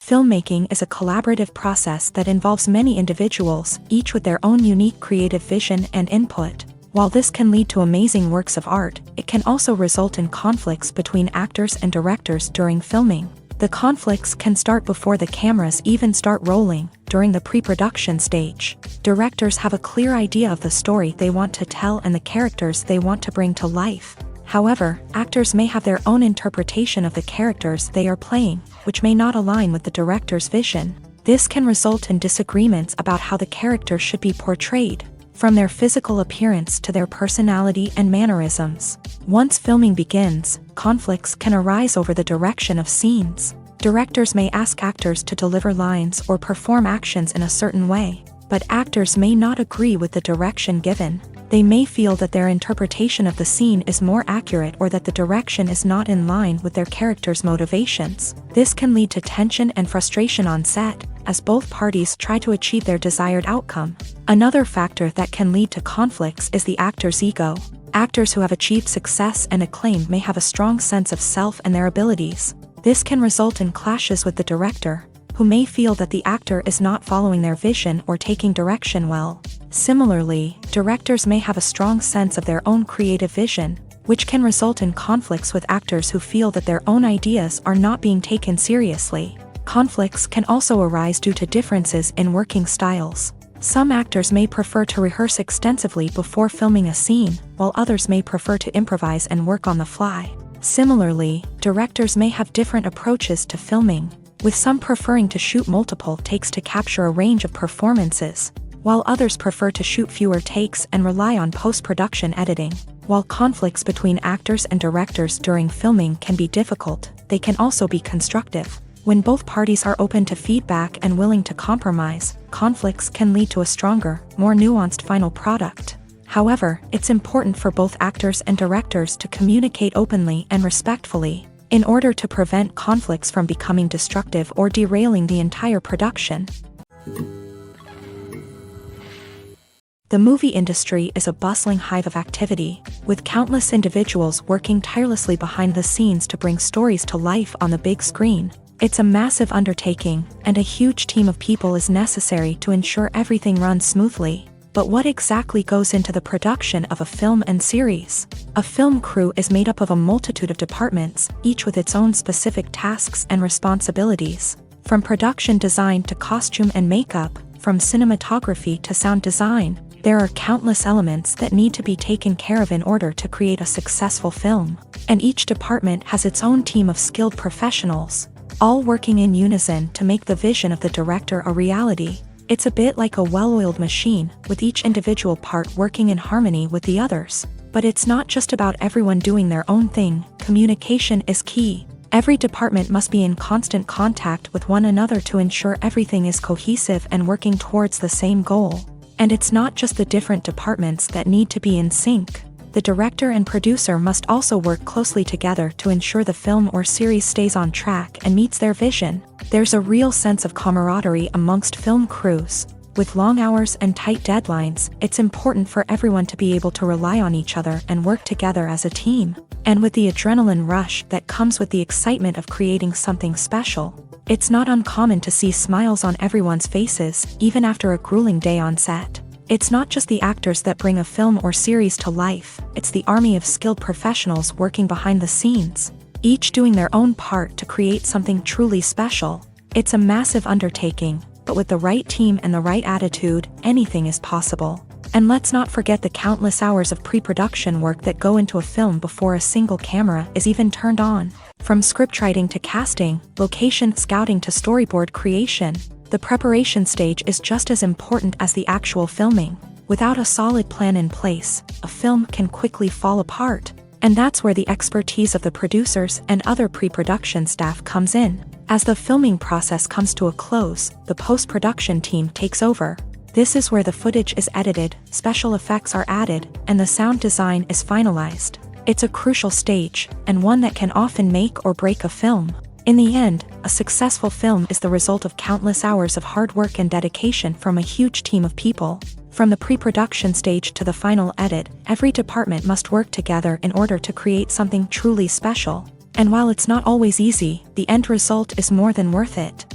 Filmmaking is a collaborative process that involves many individuals, each with their own unique creative vision and input. While this can lead to amazing works of art, it can also result in conflicts between actors and directors during filming. The conflicts can start before the cameras even start rolling, during the pre-production stage. Directors have a clear idea of the story they want to tell and the characters they want to bring to life. However, actors may have their own interpretation of the characters they are playing, which may not align with the director's vision. This can result in disagreements about how the characters should be portrayed, from their physical appearance to their personality and mannerisms. Once filming begins, conflicts can arise over the direction of scenes. Directors may ask actors to deliver lines or perform actions in a certain way, but actors may not agree with the direction given. They may feel that their interpretation of the scene is more accurate or that the direction is not in line with their character's motivations. This can lead to tension and frustration on set, as both parties try to achieve their desired outcome. Another factor that can lead to conflicts is the actor's ego. Actors who have achieved success and acclaim may have a strong sense of self and their abilities. This can result in clashes with the director, who may feel that the actor is not following their vision or taking direction well. Similarly, directors may have a strong sense of their own creative vision, which can result in conflicts with actors who feel that their own ideas are not being taken seriously. Conflicts can also arise due to differences in working styles. Some actors may prefer to rehearse extensively before filming a scene, while others may prefer to improvise and work on the fly. Similarly, directors may have different approaches to filming, with some preferring to shoot multiple takes to capture a range of performances, while others prefer to shoot fewer takes and rely on post-production editing. While conflicts between actors and directors during filming can be difficult, they can also be constructive. When both parties are open to feedback and willing to compromise, conflicts can lead to a stronger, more nuanced final product. However, it's important for both actors and directors to communicate openly and respectfully, in order to prevent conflicts from becoming destructive or derailing the entire production. The movie industry is a bustling hive of activity, with countless individuals working tirelessly behind the scenes to bring stories to life on the big screen. It's a massive undertaking, and a huge team of people is necessary to ensure everything runs smoothly. But what exactly goes into the production of a film and series? A film crew is made up of a multitude of departments, each with its own specific tasks and responsibilities. From production design to costume and makeup, from cinematography to sound design, there are countless elements that need to be taken care of in order to create a successful film. And each department has its own team of skilled professionals, all working in unison to make the vision of the director a reality. It's a bit like a well-oiled machine, with each individual part working in harmony with the others. But it's not just about everyone doing their own thing. Communication is key. Every department must be in constant contact with one another to ensure everything is cohesive and working towards the same goal. And it's not just the different departments that need to be in sync. The director and producer must also work closely together to ensure the film or series stays on track and meets their vision. There's a real sense of camaraderie amongst film crews. With long hours and tight deadlines, it's important for everyone to be able to rely on each other and work together as a team. And with the adrenaline rush that comes with the excitement of creating something special, it's not uncommon to see smiles on everyone's faces, even after a grueling day on set. It's not just the actors that bring a film or series to life, it's the army of skilled professionals working behind the scenes, each doing their own part to create something truly special. It's a massive undertaking, but with the right team and the right attitude, anything is possible. And let's not forget the countless hours of pre-production work that go into a film before a single camera is even turned on. From scriptwriting to casting, location scouting to storyboard creation, the preparation stage is just as important as the actual filming. Without a solid plan in place, a film can quickly fall apart. And that's where the expertise of the producers and other pre-production staff comes in. As the filming process comes to a close, the post-production team takes over. This is where the footage is edited, special effects are added, and the sound design is finalized. It's a crucial stage, and one that can often make or break a film. In the end, a successful film is the result of countless hours of hard work and dedication from a huge team of people. From the pre-production stage to the final edit, every department must work together in order to create something truly special. And while it's not always easy, the end result is more than worth it.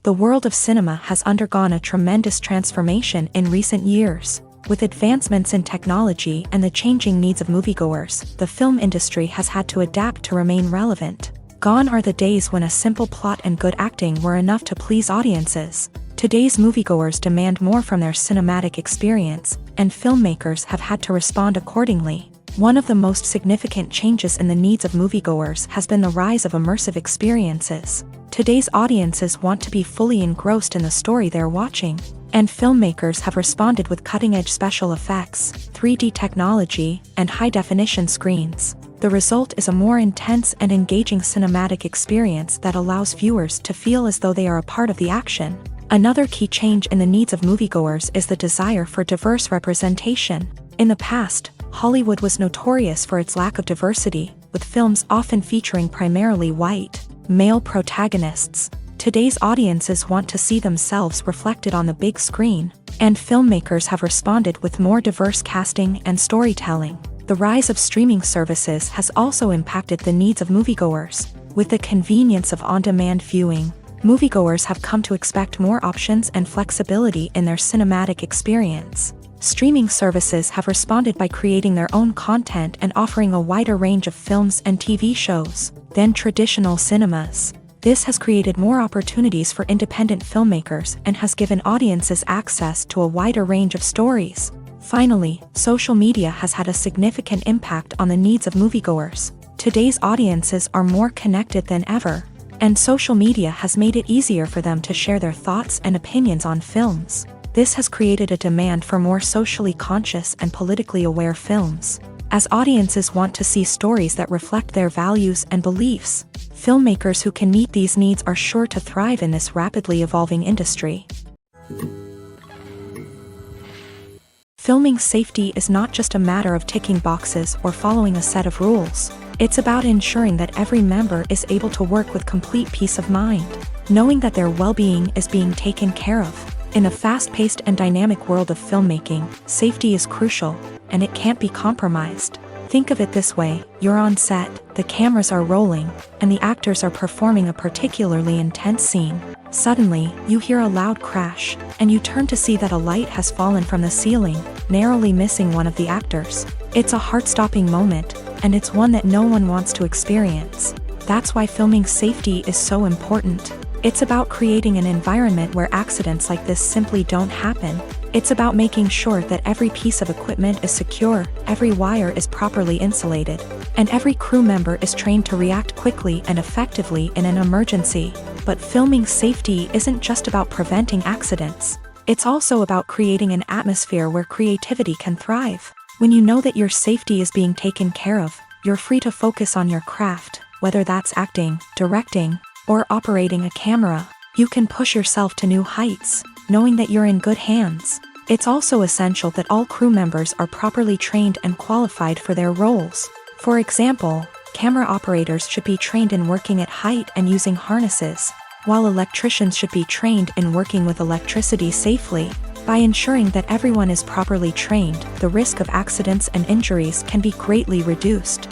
The world of cinema has undergone a tremendous transformation in recent years. With advancements in technology and the changing needs of moviegoers, the film industry has had to adapt to remain relevant. Gone are the days when a simple plot and good acting were enough to please audiences. Today's moviegoers demand more from their cinematic experience, and filmmakers have had to respond accordingly. One of the most significant changes in the needs of moviegoers has been the rise of immersive experiences. Today's audiences want to be fully engrossed in the story they're watching, and filmmakers have responded with cutting-edge special effects, 3D technology, and high-definition screens. The result is a more intense and engaging cinematic experience that allows viewers to feel as though they are a part of the action. Another key change in the needs of moviegoers is the desire for diverse representation. In the past, Hollywood was notorious for its lack of diversity, with films often featuring primarily white, male protagonists. Today's audiences want to see themselves reflected on the big screen, and filmmakers have responded with more diverse casting and storytelling. The rise of streaming services has also impacted the needs of moviegoers. With the convenience of on-demand viewing, moviegoers have come to expect more options and flexibility in their cinematic experience. Streaming services have responded by creating their own content and offering a wider range of films and TV shows than traditional cinemas. This has created more opportunities for independent filmmakers and has given audiences access to a wider range of stories. Finally, social media has had a significant impact on the needs of moviegoers. Today's audiences are more connected than ever, and social media has made it easier for them to share their thoughts and opinions on films. This has created a demand for more socially conscious and politically aware films. As audiences want to see stories that reflect their values and beliefs, filmmakers who can meet these needs are sure to thrive in this rapidly evolving industry. Filming safety is not just a matter of ticking boxes or following a set of rules. It's about ensuring that every member is able to work with complete peace of mind, knowing that their well-being is being taken care of. In a fast-paced and dynamic world of filmmaking, safety is crucial, and it can't be compromised. Think of it this way: you're on set, the cameras are rolling, and the actors are performing a particularly intense scene. Suddenly, you hear a loud crash, and you turn to see that a light has fallen from the ceiling, narrowly missing one of the actors. It's a heart-stopping moment, and it's one that no one wants to experience. That's why filming safety is so important. It's about creating an environment where accidents like this simply don't happen. It's about making sure that every piece of equipment is secure, every wire is properly insulated, and every crew member is trained to react quickly and effectively in an emergency. But filming safety isn't just about preventing accidents. It's also about creating an atmosphere where creativity can thrive. When you know that your safety is being taken care of, you're free to focus on your craft, whether that's acting, directing, or operating a camera. You can push yourself to new heights, knowing that you're in good hands. It's also essential that all crew members are properly trained and qualified for their roles. For example, camera operators should be trained in working at height and using harnesses, while electricians should be trained in working with electricity safely. By ensuring that everyone is properly trained, the risk of accidents and injuries can be greatly reduced.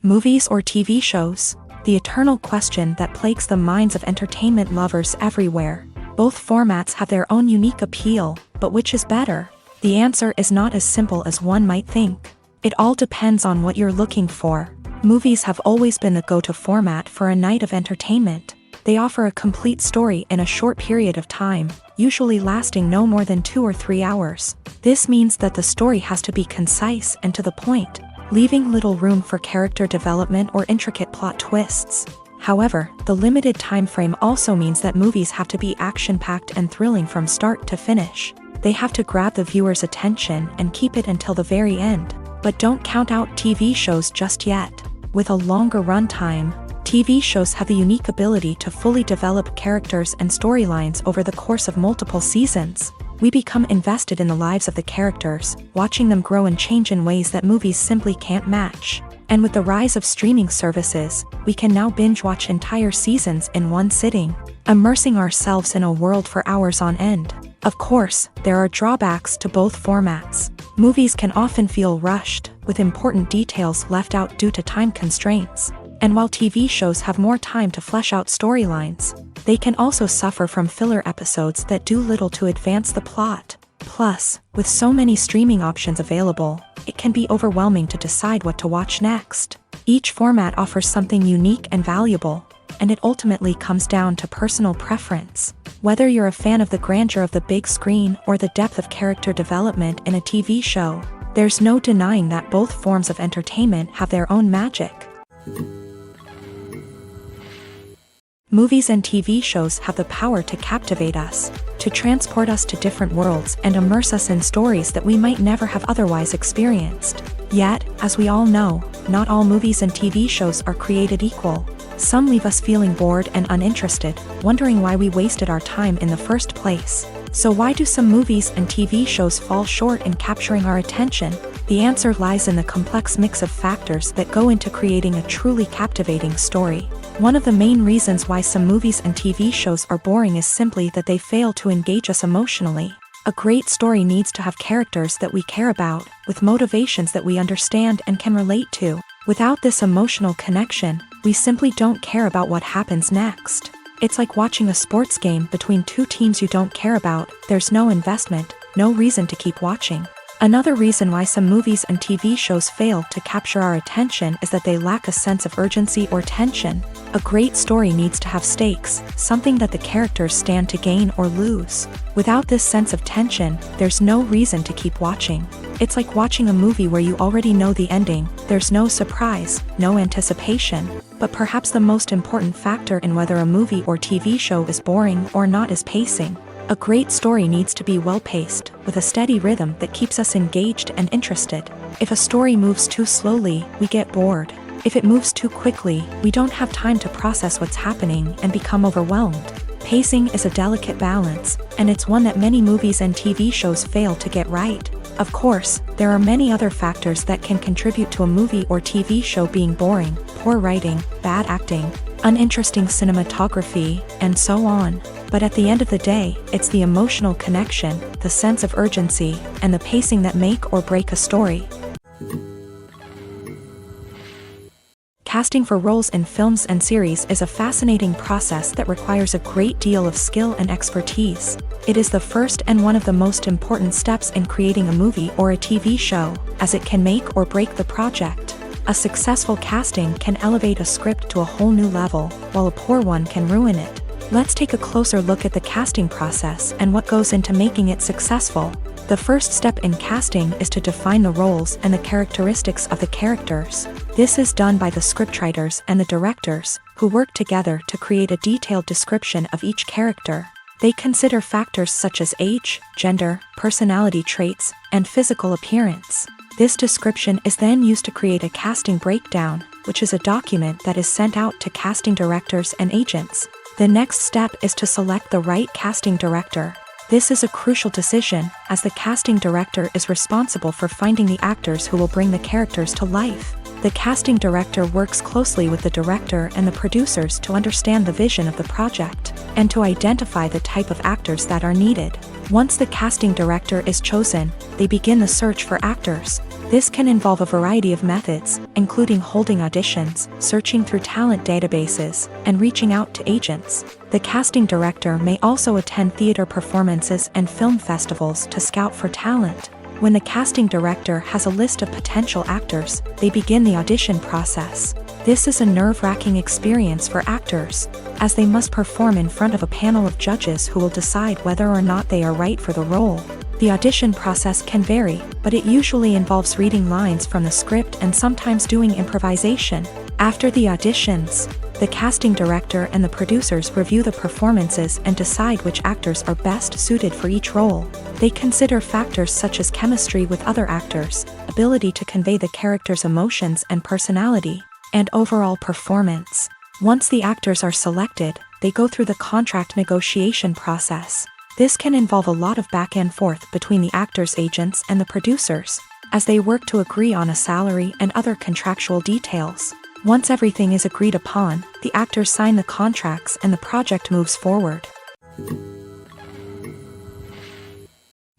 Movies or TV shows? The eternal question that plagues the minds of entertainment lovers everywhere. Both formats have their own unique appeal, but which is better? The answer is not as simple as one might think. It all depends on what you're looking for. Movies have always been the go-to format for a night of entertainment. They offer a complete story in a short period of time, usually lasting no more than 2 or 3 hours. This means that the story has to be concise and to the point, leaving little room for character development or intricate plot twists. However, the limited time frame also means that movies have to be action-packed and thrilling from start to finish. They have to grab the viewer's attention and keep it until the very end. But don't count out TV shows just yet. With a longer runtime, TV shows have the unique ability to fully develop characters and storylines over the course of multiple seasons. We become invested in the lives of the characters, watching them grow and change in ways that movies simply can't match. And with the rise of streaming services, we can now binge-watch entire seasons in one sitting, immersing ourselves in a world for hours on end. Of course, there are drawbacks to both formats. Movies can often feel rushed, with important details left out due to time constraints. And while TV shows have more time to flesh out storylines, they can also suffer from filler episodes that do little to advance the plot. Plus, with so many streaming options available, it can be overwhelming to decide what to watch next. Each format offers something unique and valuable, and it ultimately comes down to personal preference. Whether you're a fan of the grandeur of the big screen or the depth of character development in a TV show, there's no denying that both forms of entertainment have their own magic. Movies and TV shows have the power to captivate us, to transport us to different worlds and immerse us in stories that we might never have otherwise experienced. Yet, as we all know, not all movies and TV shows are created equal. Some leave us feeling bored and uninterested, wondering why we wasted our time in the first place. So why do some movies and TV shows fall short in capturing our attention? The answer lies in the complex mix of factors that go into creating a truly captivating story. One of the main reasons why some movies and TV shows are boring is simply that they fail to engage us emotionally. A great story needs to have characters that we care about, with motivations that we understand and can relate to. Without this emotional connection, we simply don't care about what happens next. It's like watching a sports game between two teams you don't care about. There's no investment, no reason to keep watching. Another reason why some movies and TV shows fail to capture our attention is that they lack a sense of urgency or tension. A great story needs to have stakes, something that the characters stand to gain or lose. Without this sense of tension, there's no reason to keep watching. It's like watching a movie where you already know the ending, there's no surprise, no anticipation. But perhaps the most important factor in whether a movie or TV show is boring or not is pacing. A great story needs to be well-paced, with a steady rhythm that keeps us engaged and interested. If a story moves too slowly, we get bored. If it moves too quickly, we don't have time to process what's happening and become overwhelmed. Pacing is a delicate balance, and it's one that many movies and TV shows fail to get right. Of course, there are many other factors that can contribute to a movie or TV show being boring: poor writing, bad acting, uninteresting cinematography, and so on. But at the end of the day, it's the emotional connection, the sense of urgency, and the pacing that make or break a story. Casting for roles in films and series is a fascinating process that requires a great deal of skill and expertise. It is the first and one of the most important steps in creating a movie or a TV show, as it can make or break the project. A successful casting can elevate a script to a whole new level, while a poor one can ruin it. Let's take a closer look at the casting process and what goes into making it successful. The first step in casting is to define the roles and the characteristics of the characters. This is done by the scriptwriters and the directors, who work together to create a detailed description of each character. They consider factors such as age, gender, personality traits, and physical appearance. This description is then used to create a casting breakdown, which is a document that is sent out to casting directors and agents. The next step is to select the right casting director. This is a crucial decision, as the casting director is responsible for finding the actors who will bring the characters to life. The casting director works closely with the director and the producers to understand the vision of the project, and to identify the type of actors that are needed. Once the casting director is chosen, they begin the search for actors. This can involve a variety of methods, including holding auditions, searching through talent databases, and reaching out to agents. The casting director may also attend theater performances and film festivals to scout for talent. When the casting director has a list of potential actors, they begin the audition process. This is a nerve-wracking experience for actors, as they must perform in front of a panel of judges who will decide whether or not they are right for the role. The audition process can vary, but it usually involves reading lines from the script and sometimes doing improvisation. After the auditions, the casting director and the producers review the performances and decide which actors are best suited for each role. They consider factors such as chemistry with other actors, ability to convey the character's emotions and personality, and overall performance. Once the actors are selected, they go through the contract negotiation process. This can involve a lot of back and forth between the actors' agents and the producers, as they work to agree on a salary and other contractual details. Once everything is agreed upon, the actors sign the contracts and the project moves forward.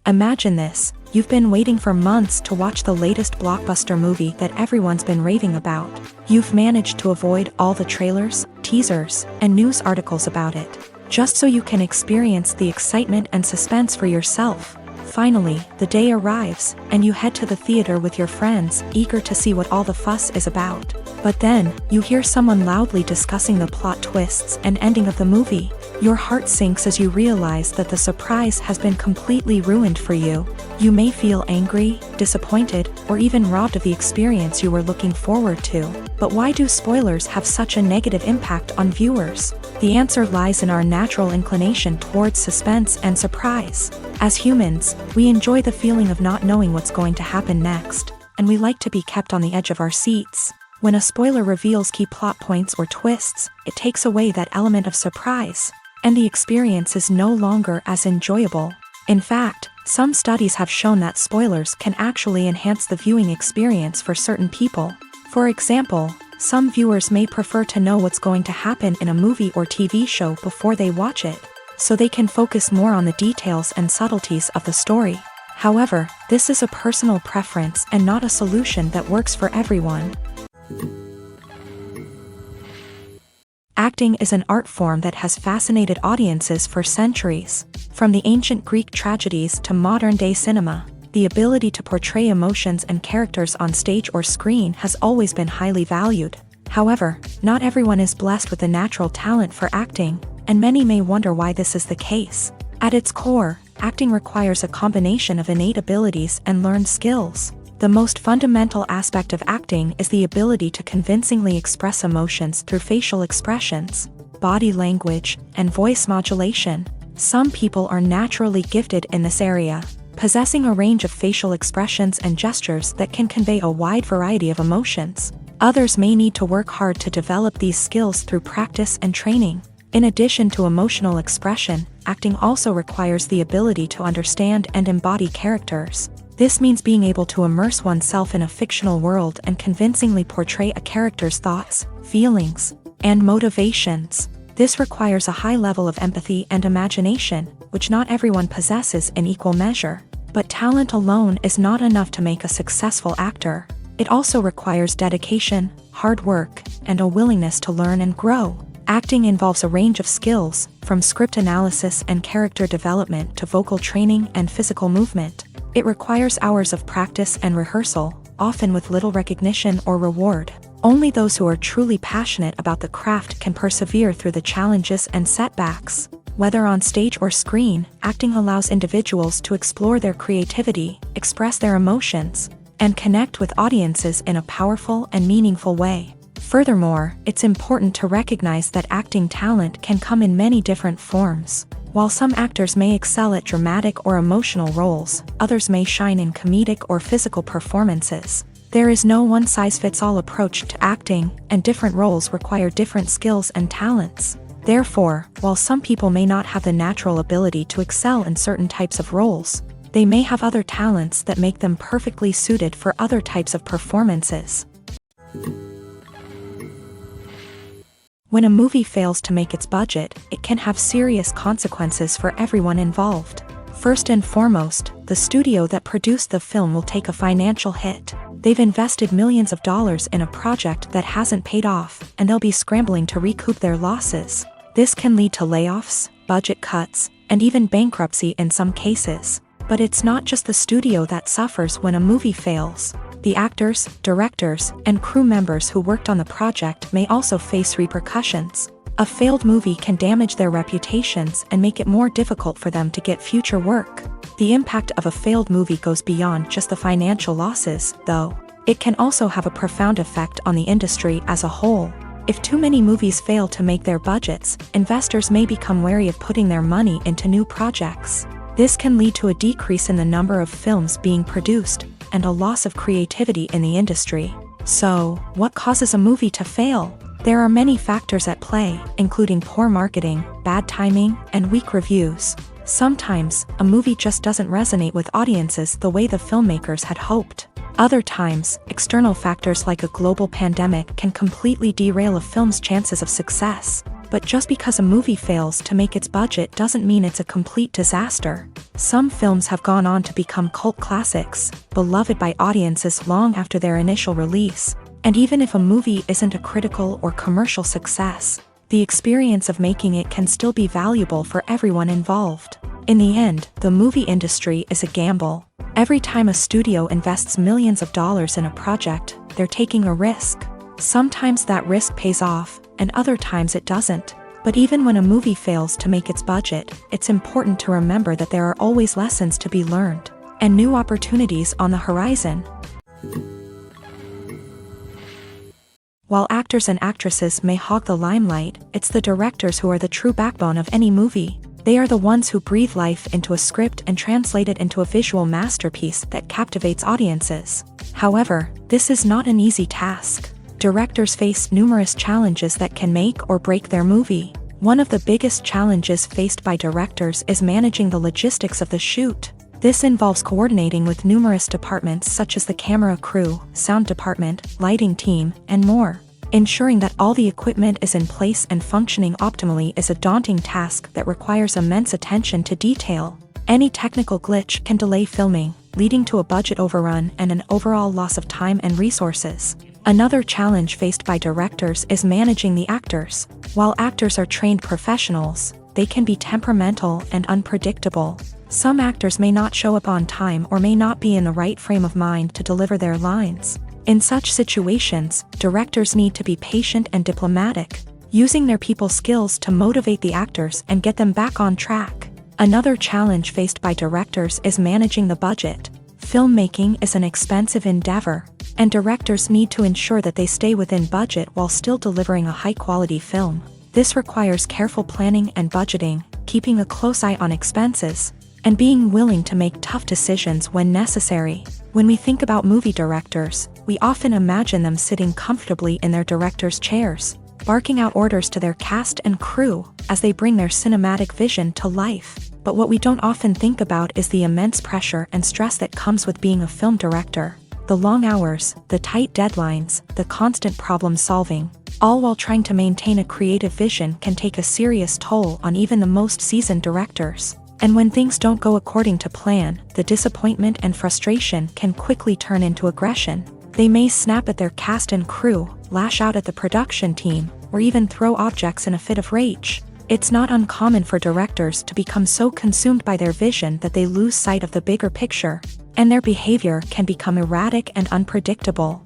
Imagine this: you've been waiting for months to watch the latest blockbuster movie that everyone's been raving about. You've managed to avoid all the trailers, teasers, and news articles about it, just so you can experience the excitement and suspense for yourself. Finally, the day arrives, and you head to the theater with your friends, eager to see what all the fuss is about. But then, you hear someone loudly discussing the plot twists and ending of the movie. Your heart sinks as you realize that the surprise has been completely ruined for you. You may feel angry, disappointed, or even robbed of the experience you were looking forward to. But why do spoilers have such a negative impact on viewers? The answer lies in our natural inclination towards suspense and surprise. As humans, we enjoy the feeling of not knowing what's going to happen next, and we like to be kept on the edge of our seats. When a spoiler reveals key plot points or twists, it takes away that element of surprise, and the experience is no longer as enjoyable. In fact, some studies have shown that spoilers can actually enhance the viewing experience for certain people. For example, some viewers may prefer to know what's going to happen in a movie or TV show before they watch it, so they can focus more on the details and subtleties of the story. However, this is a personal preference and not a solution that works for everyone. Acting is an art form that has fascinated audiences for centuries. From the ancient Greek tragedies to modern-day cinema, the ability to portray emotions and characters on stage or screen has always been highly valued. However, not everyone is blessed with the natural talent for acting, and many may wonder why this is the case. At its core, acting requires a combination of innate abilities and learned skills. The most fundamental aspect of acting is the ability to convincingly express emotions through facial expressions, body language, and voice modulation. Some people are naturally gifted in this area, possessing a range of facial expressions and gestures that can convey a wide variety of emotions. Others may need to work hard to develop these skills through practice and training. In addition to emotional expression, acting also requires the ability to understand and embody characters. This means being able to immerse oneself in a fictional world and convincingly portray a character's thoughts, feelings, and motivations. This requires a high level of empathy and imagination, which not everyone possesses in equal measure. But talent alone is not enough to make a successful actor. It also requires dedication, hard work, and a willingness to learn and grow. Acting involves a range of skills, from script analysis and character development to vocal training and physical movement. It requires hours of practice and rehearsal, often with little recognition or reward. Only those who are truly passionate about the craft can persevere through the challenges and setbacks. Whether on stage or screen, acting allows individuals to explore their creativity, express their emotions, and connect with audiences in a powerful and meaningful way. Furthermore, it's important to recognize that acting talent can come in many different forms. While some actors may excel at dramatic or emotional roles, others may shine in comedic or physical performances. There is no one-size-fits-all approach to acting, and different roles require different skills and talents. Therefore, while some people may not have the natural ability to excel in certain types of roles, they may have other talents that make them perfectly suited for other types of performances. When a movie fails to make its budget, it can have serious consequences for everyone involved. First and foremost, the studio that produced the film will take a financial hit. They've invested millions of dollars in a project that hasn't paid off, and they'll be scrambling to recoup their losses. This can lead to layoffs, budget cuts, and even bankruptcy in some cases. But it's not just the studio that suffers when a movie fails. The actors, directors, and crew members who worked on the project may also face repercussions. A failed movie can damage their reputations and make it more difficult for them to get future work. The impact of a failed movie goes beyond just the financial losses, though. It can also have a profound effect on the industry as a whole. If too many movies fail to make their budgets, investors may become wary of putting their money into new projects. This can lead to a decrease in the number of films being produced, and a loss of creativity in the industry. So, what causes a movie to fail? There are many factors at play, including poor marketing, bad timing, and weak reviews. Sometimes, a movie just doesn't resonate with audiences the way the filmmakers had hoped. Other times, external factors like a global pandemic can completely derail a film's chances of success. But just because a movie fails to make its budget doesn't mean it's a complete disaster. Some films have gone on to become cult classics, beloved by audiences long after their initial release. And even if a movie isn't a critical or commercial success, the experience of making it can still be valuable for everyone involved. In the end, the movie industry is a gamble. Every time a studio invests millions of dollars in a project, they're taking a risk. Sometimes that risk pays off, and other times it doesn't. But even when a movie fails to make its budget, it's important to remember that there are always lessons to be learned, and new opportunities on the horizon. While actors and actresses may hog the limelight, it's the directors who are the true backbone of any movie. They are the ones who breathe life into a script and translate it into a visual masterpiece that captivates audiences. However, this is not an easy task. Directors face numerous challenges that can make or break their movie. One of the biggest challenges faced by directors is managing the logistics of the shoot. This involves coordinating with numerous departments such as the camera crew, sound department, lighting team, and more. Ensuring that all the equipment is in place and functioning optimally is a daunting task that requires immense attention to detail. Any technical glitch can delay filming, leading to a budget overrun and an overall loss of time and resources. Another challenge faced by directors is managing the actors. While actors are trained professionals, they can be temperamental and unpredictable. Some actors may not show up on time or may not be in the right frame of mind to deliver their lines. In such situations, directors need to be patient and diplomatic, using their people skills to motivate the actors and get them back on track. Another challenge faced by directors is managing the budget. Filmmaking is an expensive endeavor, and directors need to ensure that they stay within budget while still delivering a high-quality film. This requires careful planning and budgeting, keeping a close eye on expenses, and being willing to make tough decisions when necessary. When we think about movie directors, we often imagine them sitting comfortably in their director's chairs, barking out orders to their cast and crew as they bring their cinematic vision to life. But what we don't often think about is the immense pressure and stress that comes with being a film director. The long hours, the tight deadlines, the constant problem solving, all while trying to maintain a creative vision can take a serious toll on even the most seasoned directors. And when things don't go according to plan, the disappointment and frustration can quickly turn into aggression. They may snap at their cast and crew, lash out at the production team, or even throw objects in a fit of rage. It's not uncommon for directors to become so consumed by their vision that they lose sight of the bigger picture, and their behavior can become erratic and unpredictable.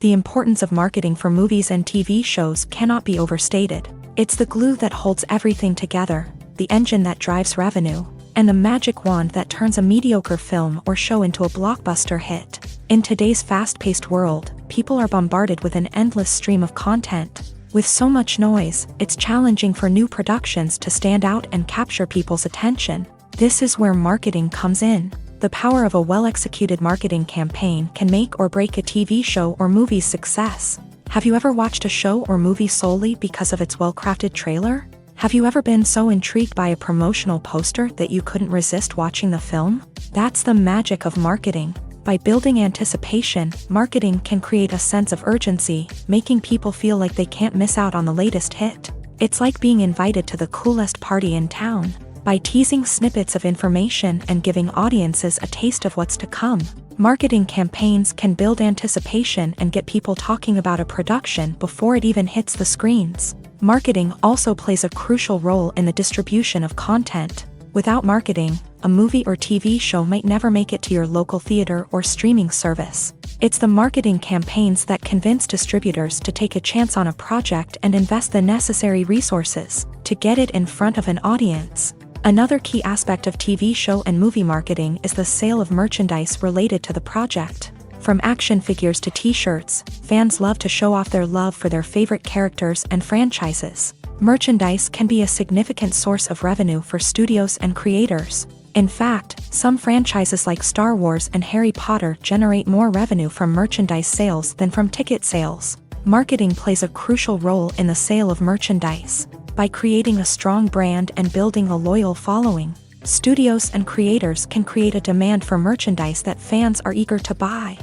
The importance of marketing for movies and TV shows cannot be overstated. It's the glue that holds everything together, the engine that drives revenue, and the magic wand that turns a mediocre film or show into a blockbuster hit. In today's fast-paced world, people are bombarded with an endless stream of content. With so much noise, it's challenging for new productions to stand out and capture people's attention. This is where marketing comes in. The power of a well-executed marketing campaign can make or break a TV show or movie's success. Have you ever watched a show or movie solely because of its well-crafted trailer? Have you ever been so intrigued by a promotional poster that you couldn't resist watching the film? That's the magic of marketing. By building anticipation, marketing can create a sense of urgency, making people feel like they can't miss out on the latest hit. It's like being invited to the coolest party in town. By teasing snippets of information and giving audiences a taste of what's to come, marketing campaigns can build anticipation and get people talking about a production before it even hits the screens. Marketing also plays a crucial role in the distribution of content. Without marketing, a movie or TV show might never make it to your local theater or streaming service. It's the marketing campaigns that convince distributors to take a chance on a project and invest the necessary resources to get it in front of an audience. Another key aspect of TV show and movie marketing is the sale of merchandise related to the project. From action figures to t-shirts, fans love to show off their love for their favorite characters and franchises. Merchandise can be a significant source of revenue for studios and creators. In fact, some franchises like Star Wars and Harry Potter generate more revenue from merchandise sales than from ticket sales. Marketing plays a crucial role in the sale of merchandise. By creating a strong brand and building a loyal following, studios and creators can create a demand for merchandise that fans are eager to buy.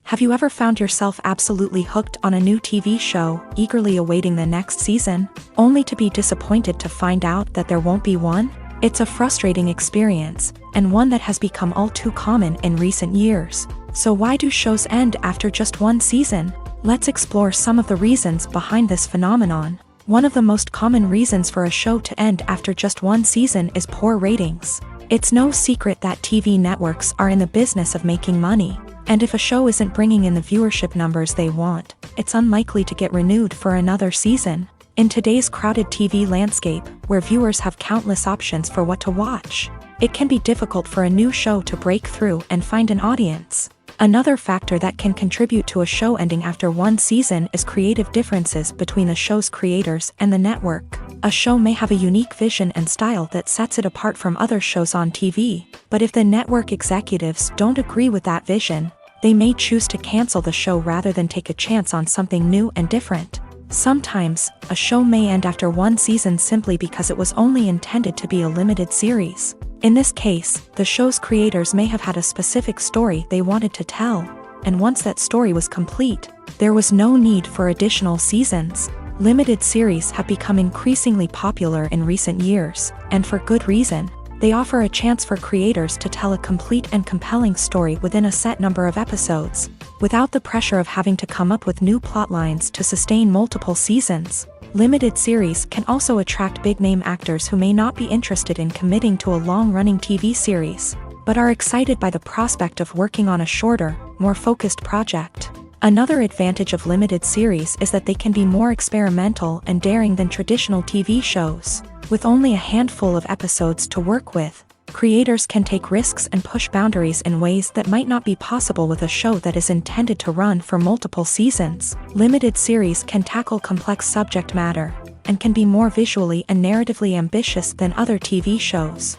Have you ever found yourself absolutely hooked on a new TV show, eagerly awaiting the next season, only to be disappointed to find out that there won't be one? It's a frustrating experience, and one that has become all too common in recent years. So why do shows end after just one season? Let's explore some of the reasons behind this phenomenon. One of the most common reasons for a show to end after just one season is poor ratings. It's no secret that TV networks are in the business of making money, and if a show isn't bringing in the viewership numbers they want, it's unlikely to get renewed for another season. In today's crowded TV landscape, where viewers have countless options for what to watch, it can be difficult for a new show to break through and find an audience. Another factor that can contribute to a show ending after one season is creative differences between the show's creators and the network. A show may have a unique vision and style that sets it apart from other shows on TV, but if the network executives don't agree with that vision, they may choose to cancel the show rather than take a chance on something new and different. Sometimes, a show may end after one season simply because it was only intended to be a limited series. In this case, the show's creators may have had a specific story they wanted to tell, and once that story was complete, there was no need for additional seasons. Limited series have become increasingly popular in recent years, and for good reason. They offer a chance for creators to tell a complete and compelling story within a set number of episodes, without the pressure of having to come up with new plot lines to sustain multiple seasons. Limited series can also attract big-name actors who may not be interested in committing to a long-running TV series, but are excited by the prospect of working on a shorter, more focused project. Another advantage of limited series is that they can be more experimental and daring than traditional TV shows. With only a handful of episodes to work with, creators can take risks and push boundaries in ways that might not be possible with a show that is intended to run for multiple seasons. Limited series can tackle complex subject matter and can be more visually and narratively ambitious than other TV shows.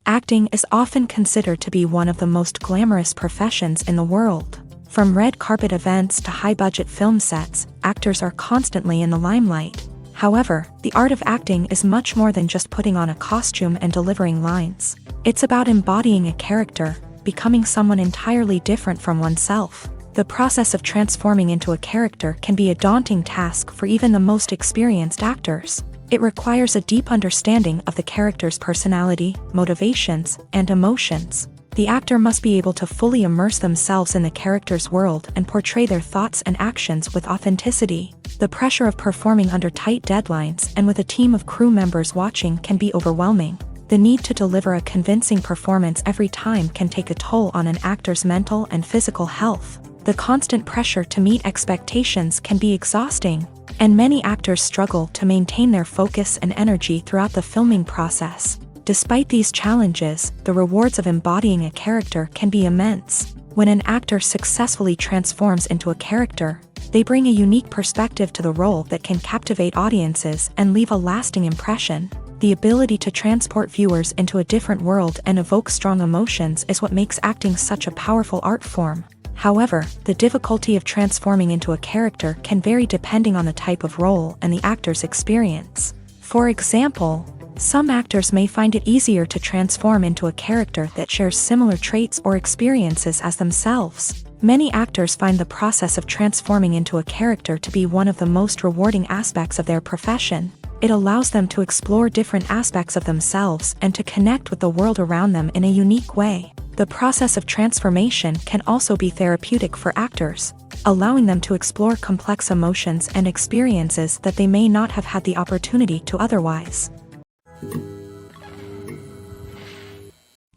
Acting is often considered to be one of the most glamorous professions in the world. From red carpet events to high-budget film sets, actors are constantly in the limelight. However, the art of acting is much more than just putting on a costume and delivering lines. It's about embodying a character, becoming someone entirely different from oneself. The process of transforming into a character can be a daunting task for even the most experienced actors. It requires a deep understanding of the character's personality, motivations, and emotions. The actor must be able to fully immerse themselves in the character's world and portray their thoughts and actions with authenticity. The pressure of performing under tight deadlines and with a team of crew members watching can be overwhelming. The need to deliver a convincing performance every time can take a toll on an actor's mental and physical health. The constant pressure to meet expectations can be exhausting, and many actors struggle to maintain their focus and energy throughout the filming process. Despite these challenges, the rewards of embodying a character can be immense. When an actor successfully transforms into a character, they bring a unique perspective to the role that can captivate audiences and leave a lasting impression. The ability to transport viewers into a different world and evoke strong emotions is what makes acting such a powerful art form. However, the difficulty of transforming into a character can vary depending on the type of role and the actor's experience. For example, some actors may find it easier to transform into a character that shares similar traits or experiences as themselves. Many actors find the process of transforming into a character to be one of the most rewarding aspects of their profession. It allows them to explore different aspects of themselves and to connect with the world around them in a unique way. The process of transformation can also be therapeutic for actors, allowing them to explore complex emotions and experiences that they may not have had the opportunity to otherwise.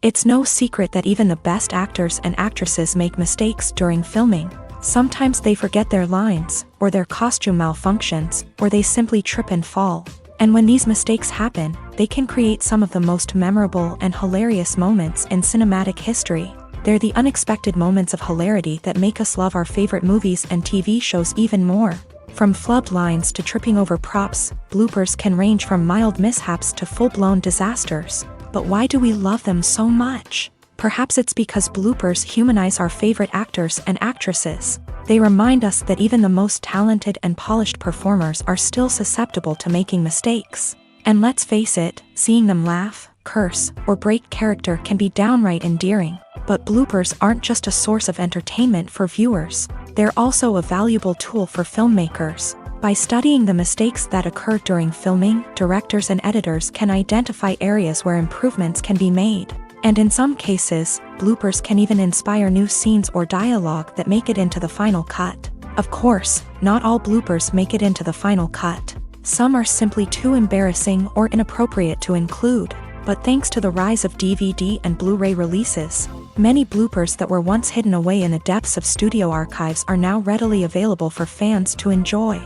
It's no secret that even the best actors and actresses make mistakes during filming. Sometimes they forget their lines, or their costume malfunctions, or they simply trip and fall. And when these mistakes happen, they can create some of the most memorable and hilarious moments in cinematic history. They're the unexpected moments of hilarity that make us love our favorite movies and TV shows even more. From flubbed lines to tripping over props, bloopers can range from mild mishaps to full-blown disasters. But why do we love them so much? Perhaps it's because bloopers humanize our favorite actors and actresses. They remind us that even the most talented and polished performers are still susceptible to making mistakes. And let's face it, seeing them laugh, curse, or break character can be downright endearing. But bloopers aren't just a source of entertainment for viewers. They're also a valuable tool for filmmakers. By studying the mistakes that occur during filming, directors and editors can identify areas where improvements can be made. And in some cases, bloopers can even inspire new scenes or dialogue that make it into the final cut. Of course, not all bloopers make it into the final cut. Some are simply too embarrassing or inappropriate to include. But thanks to the rise of DVD and Blu-ray releases, many bloopers that were once hidden away in the depths of studio archives are now readily available for fans to enjoy.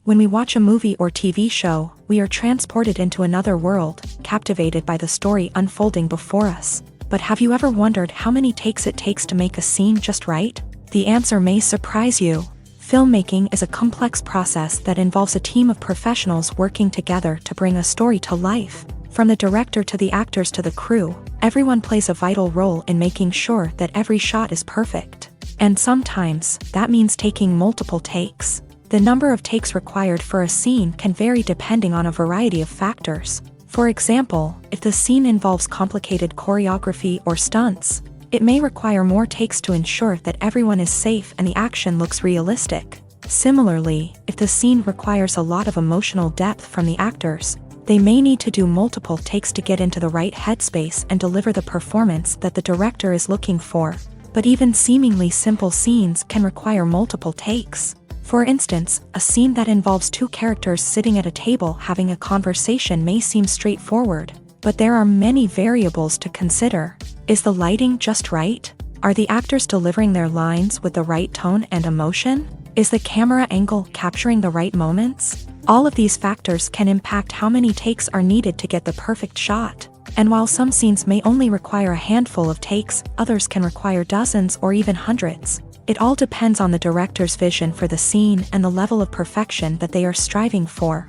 When we watch a movie or TV show, we are transported into another world, captivated by the story unfolding before us. But have you ever wondered how many takes it takes to make a scene just right? The answer may surprise you. Filmmaking is a complex process that involves a team of professionals working together to bring a story to life. From the director to the actors to the crew, everyone plays a vital role in making sure that every shot is perfect. And sometimes, that means taking multiple takes. The number of takes required for a scene can vary depending on a variety of factors. For example, if the scene involves complicated choreography or stunts, it may require more takes to ensure that everyone is safe and the action looks realistic. Similarly, if the scene requires a lot of emotional depth from the actors, they may need to do multiple takes to get into the right headspace and deliver the performance that the director is looking for. But even seemingly simple scenes can require multiple takes. For instance, a scene that involves two characters sitting at a table having a conversation may seem straightforward. But there are many variables to consider. Is the lighting just right? Are the actors delivering their lines with the right tone and emotion? Is the camera angle capturing the right moments? All of these factors can impact how many takes are needed to get the perfect shot. And while some scenes may only require a handful of takes, others can require dozens or even hundreds. It all depends on the director's vision for the scene and the level of perfection that they are striving for.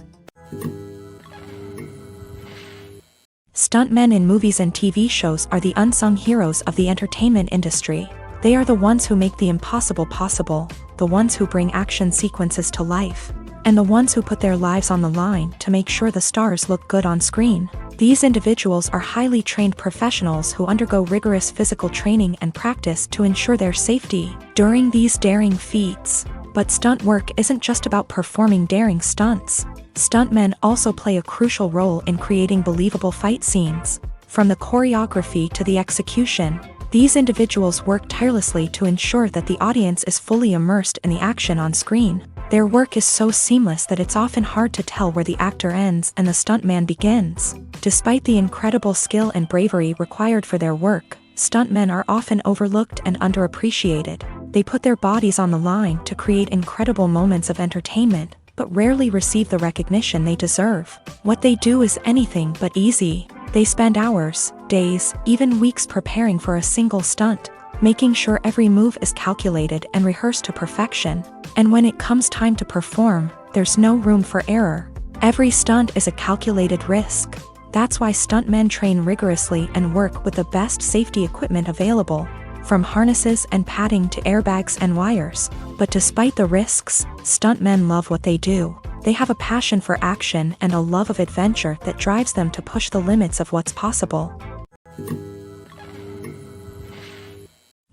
Stuntmen in movies and TV shows are the unsung heroes of the entertainment industry. They are the ones who make the impossible possible, the ones who bring action sequences to life, and the ones who put their lives on the line to make sure the stars look good on screen. These individuals are highly trained professionals who undergo rigorous physical training and practice to ensure their safety during these daring feats. But stunt work isn't just about performing daring stunts. Stuntmen also play a crucial role in creating believable fight scenes. From the choreography to the execution, these individuals work tirelessly to ensure that the audience is fully immersed in the action on screen. Their work is so seamless that it's often hard to tell where the actor ends and the stuntman begins. Despite the incredible skill and bravery required for their work, stuntmen are often overlooked and underappreciated. They put their bodies on the line to create incredible moments of entertainment, but rarely receive the recognition they deserve. What they do is anything but easy. They spend hours, days, even weeks preparing for a single stunt, making sure every move is calculated and rehearsed to perfection. And when it comes time to perform, there's no room for error. Every stunt is a calculated risk. That's why stuntmen train rigorously and work with the best safety equipment available, from harnesses and padding to airbags and wires. But despite the risks, stuntmen love what they do. They have a passion for action and a love of adventure that drives them to push the limits of what's possible.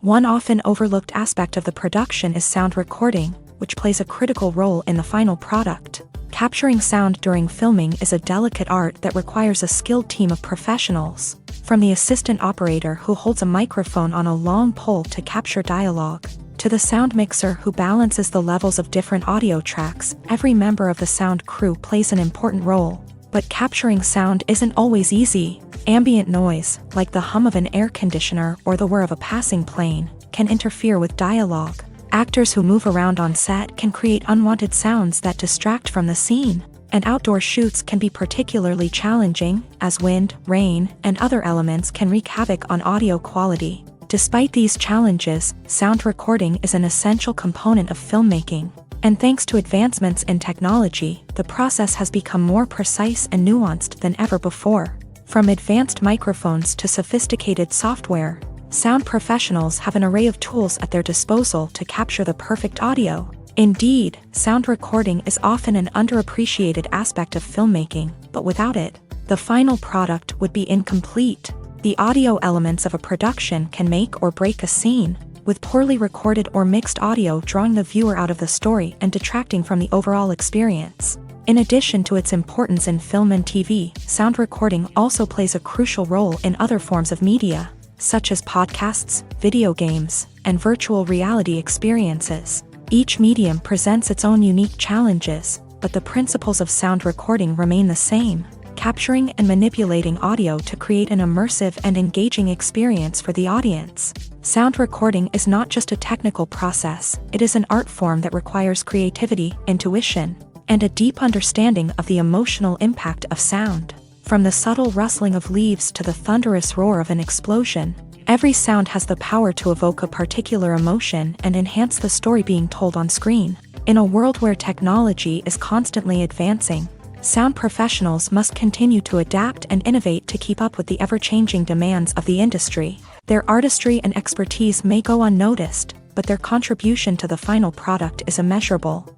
One often overlooked aspect of the production is sound recording, which plays a critical role in the final product. Capturing sound during filming is a delicate art that requires a skilled team of professionals. From the assistant operator who holds a microphone on a long pole to capture dialogue, to the sound mixer who balances the levels of different audio tracks, every member of the sound crew plays an important role. But capturing sound isn't always easy. Ambient noise, like the hum of an air conditioner or the whir of a passing plane, can interfere with dialogue. Actors who move around on set can create unwanted sounds that distract from the scene. And outdoor shoots can be particularly challenging, as wind, rain, and other elements can wreak havoc on audio quality. Despite these challenges, sound recording is an essential component of filmmaking. And thanks to advancements in technology, the process has become more precise and nuanced than ever before. From advanced microphones to sophisticated software, sound professionals have an array of tools at their disposal to capture the perfect audio. Indeed, sound recording is often an underappreciated aspect of filmmaking, but without it, the final product would be incomplete. The audio elements of a production can make or break a scene, with poorly recorded or mixed audio drawing the viewer out of the story and detracting from the overall experience. In addition to its importance in film and TV, sound recording also plays a crucial role in other forms of media, such as podcasts, video games, and virtual reality experiences. Each medium presents its own unique challenges, but the principles of sound recording remain the same: capturing and manipulating audio to create an immersive and engaging experience for the audience. Sound recording is not just a technical process, it is an art form that requires creativity, intuition, and a deep understanding of the emotional impact of sound. From the subtle rustling of leaves to the thunderous roar of an explosion, every sound has the power to evoke a particular emotion and enhance the story being told on screen. In a world where technology is constantly advancing, sound professionals must continue to adapt and innovate to keep up with the ever-changing demands of the industry. Their artistry and expertise may go unnoticed, but their contribution to the final product is immeasurable.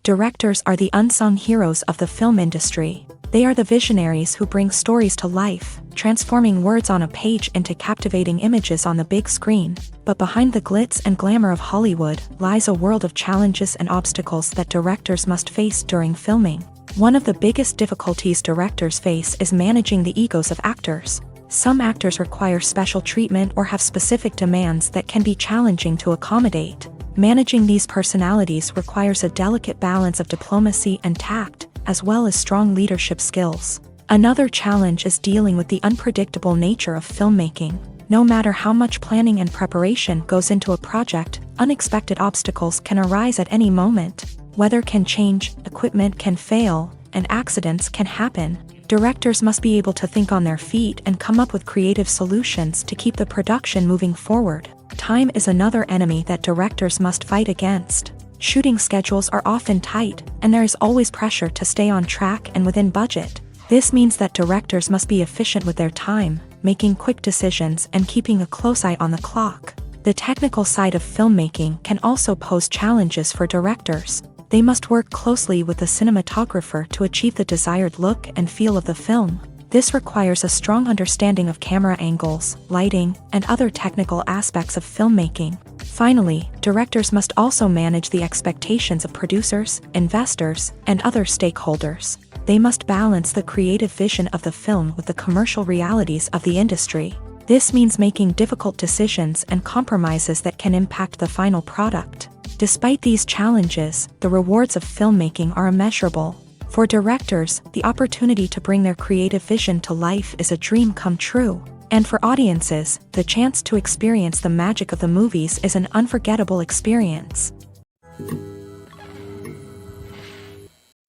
Directors are the unsung heroes of the film industry. They are the visionaries who bring stories to life, transforming words on a page into captivating images on the big screen. But behind the glitz and glamour of Hollywood lies a world of challenges and obstacles that directors must face during filming. One of the biggest difficulties directors face is managing the egos of actors. Some actors require special treatment or have specific demands that can be challenging to accommodate. Managing these personalities requires a delicate balance of diplomacy and tact, as well as strong leadership skills. Another challenge is dealing with the unpredictable nature of filmmaking. No matter how much planning and preparation goes into a project, unexpected obstacles can arise at any moment. Weather can change, equipment can fail, and accidents can happen. Directors must be able to think on their feet and come up with creative solutions to keep the production moving forward. Time is another enemy that directors must fight against. Shooting schedules are often tight, and there is always pressure to stay on track and within budget. This means that directors must be efficient with their time, making quick decisions and keeping a close eye on the clock. The technical side of filmmaking can also pose challenges for directors. They must work closely with the cinematographer to achieve the desired look and feel of the film. This requires a strong understanding of camera angles, lighting, and other technical aspects of filmmaking. Finally, directors must also manage the expectations of producers, investors, and other stakeholders. They must balance the creative vision of the film with the commercial realities of the industry. This means making difficult decisions and compromises that can impact the final product. Despite these challenges, the rewards of filmmaking are immeasurable. For directors, the opportunity to bring their creative vision to life is a dream come true. And for audiences, the chance to experience the magic of the movies is an unforgettable experience.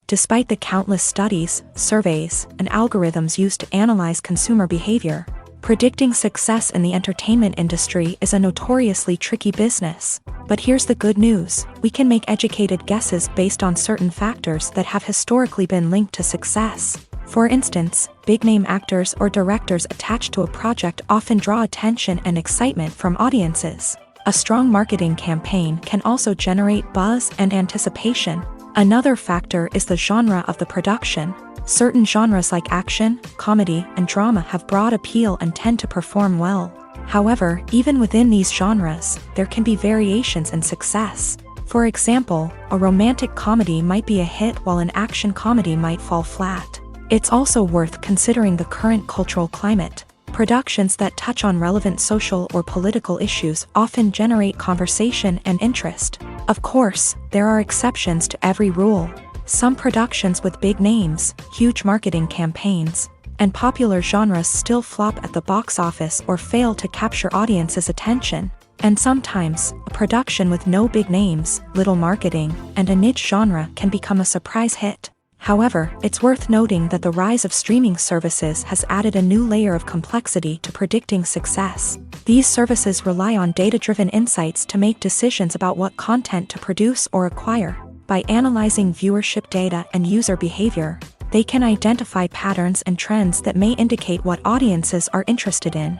Despite the countless studies, surveys, and algorithms used to analyze consumer behavior, predicting success in the entertainment industry is a notoriously tricky business. But here's the good news: we can make educated guesses based on certain factors that have historically been linked to success. For instance, big-name actors or directors attached to a project often draw attention and excitement from audiences. A strong marketing campaign can also generate buzz and anticipation. Another factor is the genre of the production. Certain genres like action, comedy, and drama have broad appeal and tend to perform well. However, even within these genres, there can be variations in success. For example, a romantic comedy might be a hit while an action comedy might fall flat. It's also worth considering the current cultural climate. Productions that touch on relevant social or political issues often generate conversation and interest. Of course, there are exceptions to every rule. Some productions with big names, huge marketing campaigns, and popular genres still flop at the box office or fail to capture audiences' attention. And sometimes, a production with no big names, little marketing, and a niche genre can become a surprise hit. However, it's worth noting that the rise of streaming services has added a new layer of complexity to predicting success. These services rely on data-driven insights to make decisions about what content to produce or acquire. By analyzing viewership data and user behavior, they can identify patterns and trends that may indicate what audiences are interested in.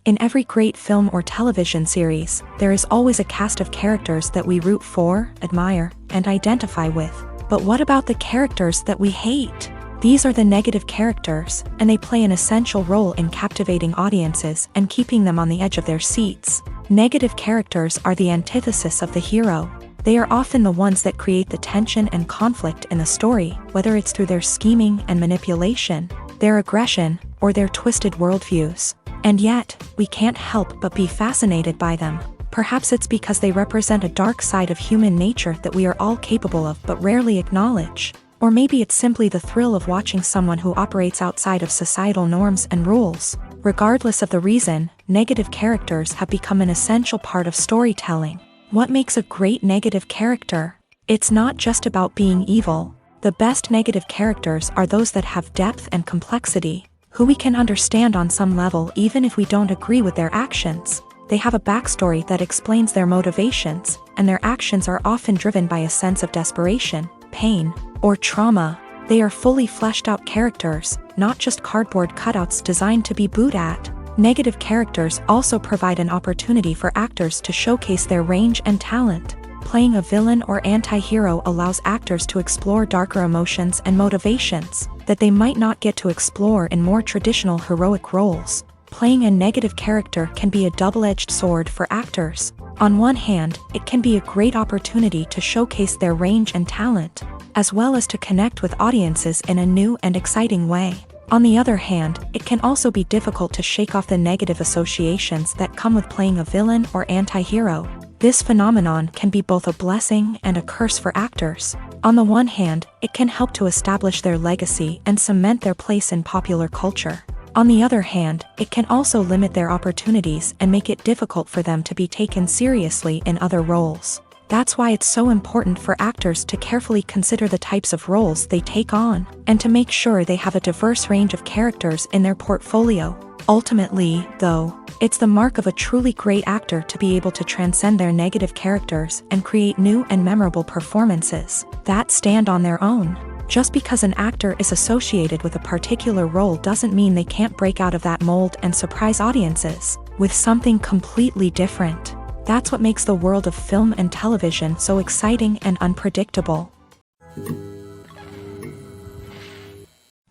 In every great film or television series, there is always a cast of characters that we root for, admire, and identify with. But what about the characters that we hate? These are the negative characters, and they play an essential role in captivating audiences and keeping them on the edge of their seats. Negative characters are the antithesis of the hero. They are often the ones that create the tension and conflict in the story, whether it's through their scheming and manipulation, their aggression, or their twisted worldviews. And yet, we can't help but be fascinated by them. Perhaps it's because they represent a dark side of human nature that we are all capable of but rarely acknowledge. Or maybe it's simply the thrill of watching someone who operates outside of societal norms and rules. Regardless of the reason, negative characters have become an essential part of storytelling. What makes a great negative character? It's not just about being evil. The best negative characters are those that have depth and complexity, who we can understand on some level even if we don't agree with their actions. They have a backstory that explains their motivations, and their actions are often driven by a sense of desperation, pain, or trauma. They are fully fleshed out characters, not just cardboard cutouts designed to be booed at. Negative characters also provide an opportunity for actors to showcase their range and talent. Playing a villain or anti-hero allows actors to explore darker emotions and motivations that they might not get to explore in more traditional heroic roles. Playing a negative character can be a double-edged sword for actors. On one hand, it can be a great opportunity to showcase their range and talent, as well as to connect with audiences in a new and exciting way. On the other hand, it can also be difficult to shake off the negative associations that come with playing a villain or anti-hero. This phenomenon can be both a blessing and a curse for actors. On the one hand, it can help to establish their legacy and cement their place in popular culture. On the other hand, it can also limit their opportunities and make it difficult for them to be taken seriously in other roles. That's why it's so important for actors to carefully consider the types of roles they take on, and to make sure they have a diverse range of characters in their portfolio. Ultimately, though, it's the mark of a truly great actor to be able to transcend their negative characters and create new and memorable performances that stand on their own. Just because an actor is associated with a particular role doesn't mean they can't break out of that mold and surprise audiences with something completely different. That's what makes the world of film and television so exciting and unpredictable.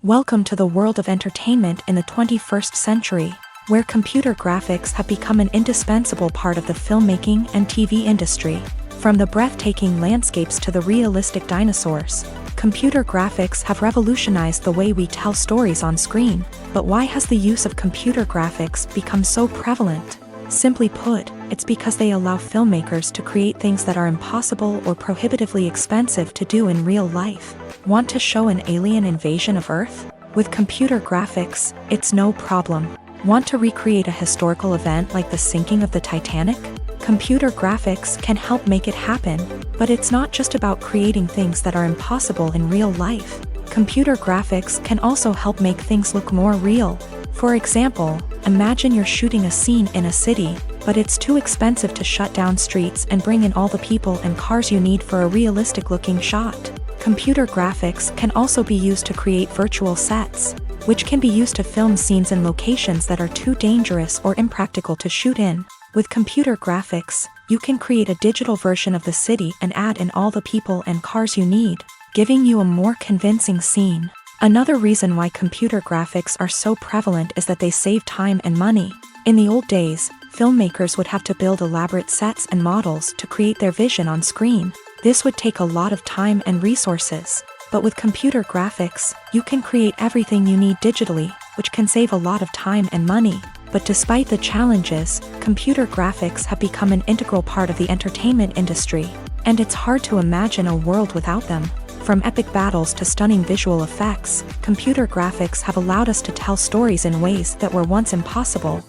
Welcome to the world of entertainment in the 21st century, where computer graphics have become an indispensable part of the filmmaking and TV industry. From the breathtaking landscapes to the realistic dinosaurs, computer graphics have revolutionized the way we tell stories on screen. But why has the use of computer graphics become so prevalent? Simply put, it's because they allow filmmakers to create things that are impossible or prohibitively expensive to do in real life. Want to show an alien invasion of Earth? With computer graphics, it's no problem. Want to recreate a historical event like the sinking of the Titanic? Computer graphics can help make it happen. But it's not just about creating things that are impossible in real life. Computer graphics can also help make things look more real. For example, imagine you're shooting a scene in a city, but it's too expensive to shut down streets and bring in all the people and cars you need for a realistic-looking shot. Computer graphics can also be used to create virtual sets, which can be used to film scenes in locations that are too dangerous or impractical to shoot in. With computer graphics, you can create a digital version of the city and add in all the people and cars you need, giving you a more convincing scene. Another reason why computer graphics are so prevalent is that they save time and money. In the old days, filmmakers would have to build elaborate sets and models to create their vision on screen. This would take a lot of time and resources. But with computer graphics, you can create everything you need digitally, which can save a lot of time and money. But despite the challenges, computer graphics have become an integral part of the entertainment industry, and it's hard to imagine a world without them. From epic battles to stunning visual effects, computer graphics have allowed us to tell stories in ways that were once impossible.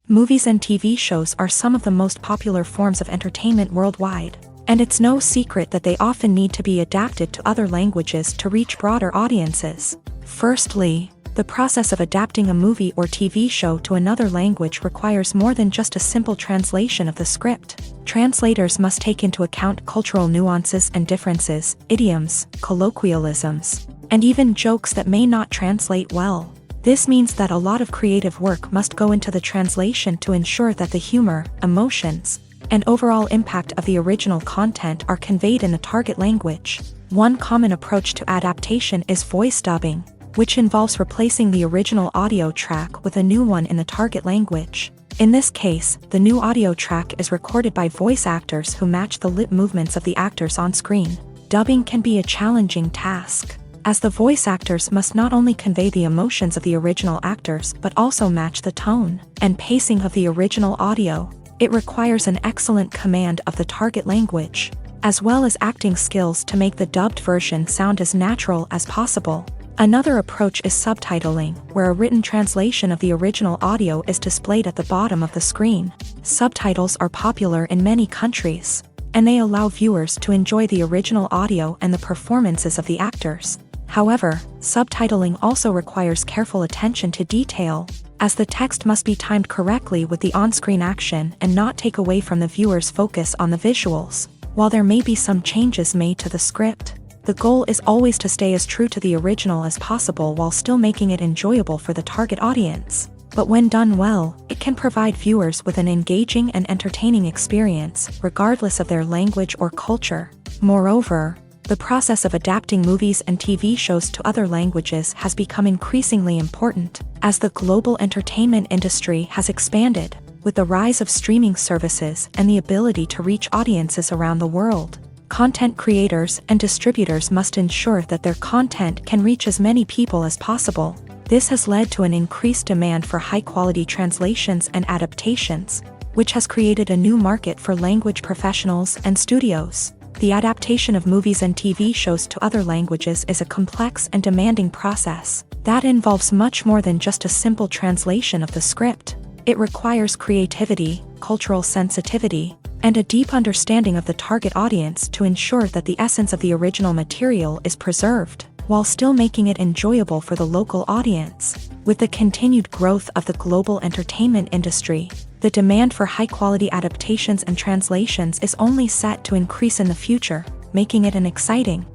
Movies and TV shows are some of the most popular forms of entertainment worldwide, and it's no secret that they often need to be adapted to other languages to reach broader audiences. Firstly, the process of adapting a movie or TV show to another language requires more than just a simple translation of the script. Translators must take into account cultural nuances and differences, idioms, colloquialisms, and even jokes that may not translate well. This means that a lot of creative work must go into the translation to ensure that the humor, emotions, and overall impact of the original content are conveyed in the target language. One common approach to adaptation is voice dubbing, which involves replacing the original audio track with a new one in the target language. In this case, the new audio track is recorded by voice actors who match the lip movements of the actors on screen. Dubbing can be a challenging task, as the voice actors must not only convey the emotions of the original actors but also match the tone and pacing of the original audio. It requires an excellent command of the target language, as well as acting skills to make the dubbed version sound as natural as possible. Another approach is subtitling, where a written translation of the original audio is displayed at the bottom of the screen. Subtitles are popular in many countries, and they allow viewers to enjoy the original audio and the performances of the actors. However, subtitling also requires careful attention to detail, as the text must be timed correctly with the on-screen action and not take away from the viewer's focus on the visuals. While there may be some changes made to the script, the goal is always to stay as true to the original as possible while still making it enjoyable for the target audience. But when done well, it can provide viewers with an engaging and entertaining experience, regardless of their language or culture. Moreover, the process of adapting movies and TV shows to other languages has become increasingly important, as the global entertainment industry has expanded, with the rise of streaming services and the ability to reach audiences around the world. Content creators and distributors must ensure that their content can reach as many people as possible. This has led to an increased demand for high-quality translations and adaptations, which has created a new market for language professionals and studios. The adaptation of movies and TV shows to other languages is a complex and demanding process that involves much more than just a simple translation of the script. It requires creativity, cultural sensitivity, and a deep understanding of the target audience to ensure that the essence of the original material is preserved, while still making it enjoyable for the local audience. With the continued growth of the global entertainment industry, the demand for high-quality adaptations and translations is only set to increase in the future, making it an exciting.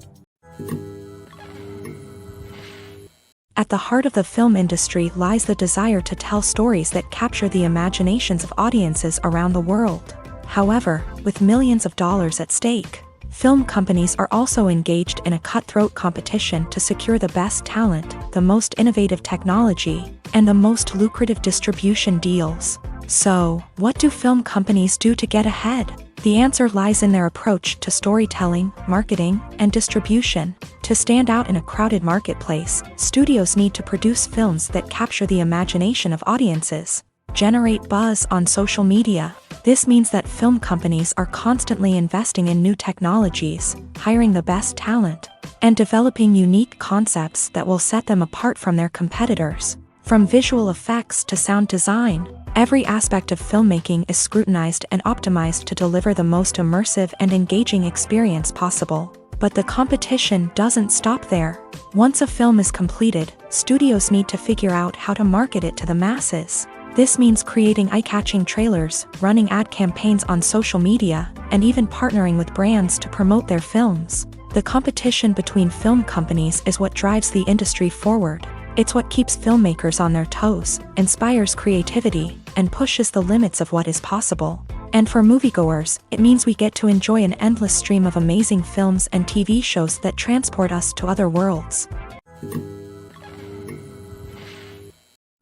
At the heart of the film industry lies the desire to tell stories that capture the imaginations of audiences around the world. However, with millions of dollars at stake, film companies are also engaged in a cutthroat competition to secure the best talent, the most innovative technology, and the most lucrative distribution deals. So, what do film companies do to get ahead? The answer lies in their approach to storytelling, marketing, and distribution. To stand out in a crowded marketplace, studios need to produce films that capture the imagination of audiences, generate buzz on social media. This means that film companies are constantly investing in new technologies, hiring the best talent, and developing unique concepts that will set them apart from their competitors. From visual effects to sound design, every aspect of filmmaking is scrutinized and optimized to deliver the most immersive and engaging experience possible. But the competition doesn't stop there. Once a film is completed, studios need to figure out how to market it to the masses. This means creating eye-catching trailers, running ad campaigns on social media, and even partnering with brands to promote their films. The competition between film companies is what drives the industry forward. It's what keeps filmmakers on their toes, inspires creativity, and pushes the limits of what is possible. And for moviegoers, it means we get to enjoy an endless stream of amazing films and TV shows that transport us to other worlds.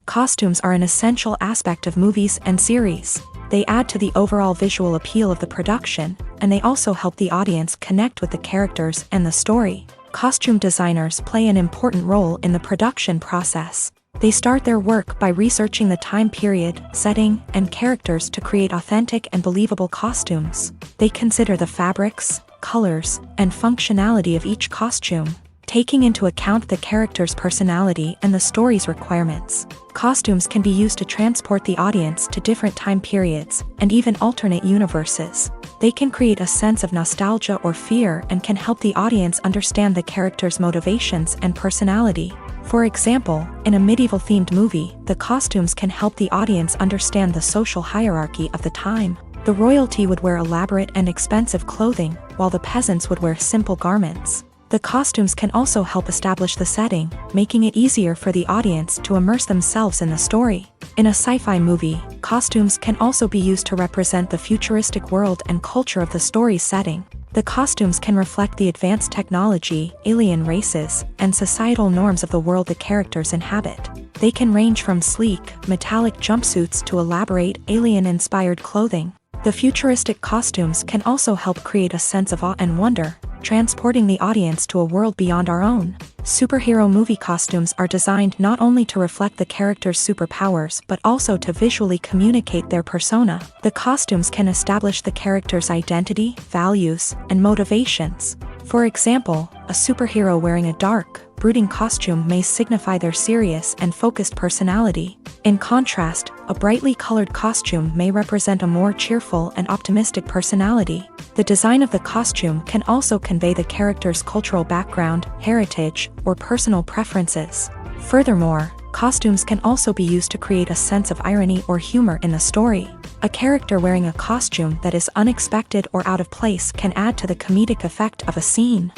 Costumes are an essential aspect of movies and series. They add to the overall visual appeal of the production, and they also help the audience connect with the characters and the story. Costume designers play an important role in the production process. They start their work by researching the time period, setting, and characters to create authentic and believable costumes. They consider the fabrics, colors, and functionality of each costume, taking into account the character's personality and the story's requirements. Costumes can be used to transport the audience to different time periods, and even alternate universes. They can create a sense of nostalgia or fear and can help the audience understand the character's motivations and personality. For example, in a medieval-themed movie, the costumes can help the audience understand the social hierarchy of the time. The royalty would wear elaborate and expensive clothing, while the peasants would wear simple garments. The costumes can also help establish the setting, making it easier for the audience to immerse themselves in the story. In a sci-fi movie, costumes can also be used to represent the futuristic world and culture of the story's setting. The costumes can reflect the advanced technology, alien races, and societal norms of the world the characters inhabit. They can range from sleek, metallic jumpsuits to elaborate, alien-inspired clothing. The futuristic costumes can also help create a sense of awe and wonder, transporting the audience to a world beyond our own. Superhero movie costumes are designed not only to reflect the character's superpowers but also to visually communicate their persona. The costumes can establish the character's identity, values, and motivations. For example, a superhero wearing a dark, brooding costume may signify their serious and focused personality. In contrast, a brightly colored costume may represent a more cheerful and optimistic personality. The design of the costume can also convey the character's cultural background, heritage, or personal preferences. Furthermore, costumes can also be used to create a sense of irony or humor in the story. A character wearing a costume that is unexpected or out of place can add to the comedic effect of a scene.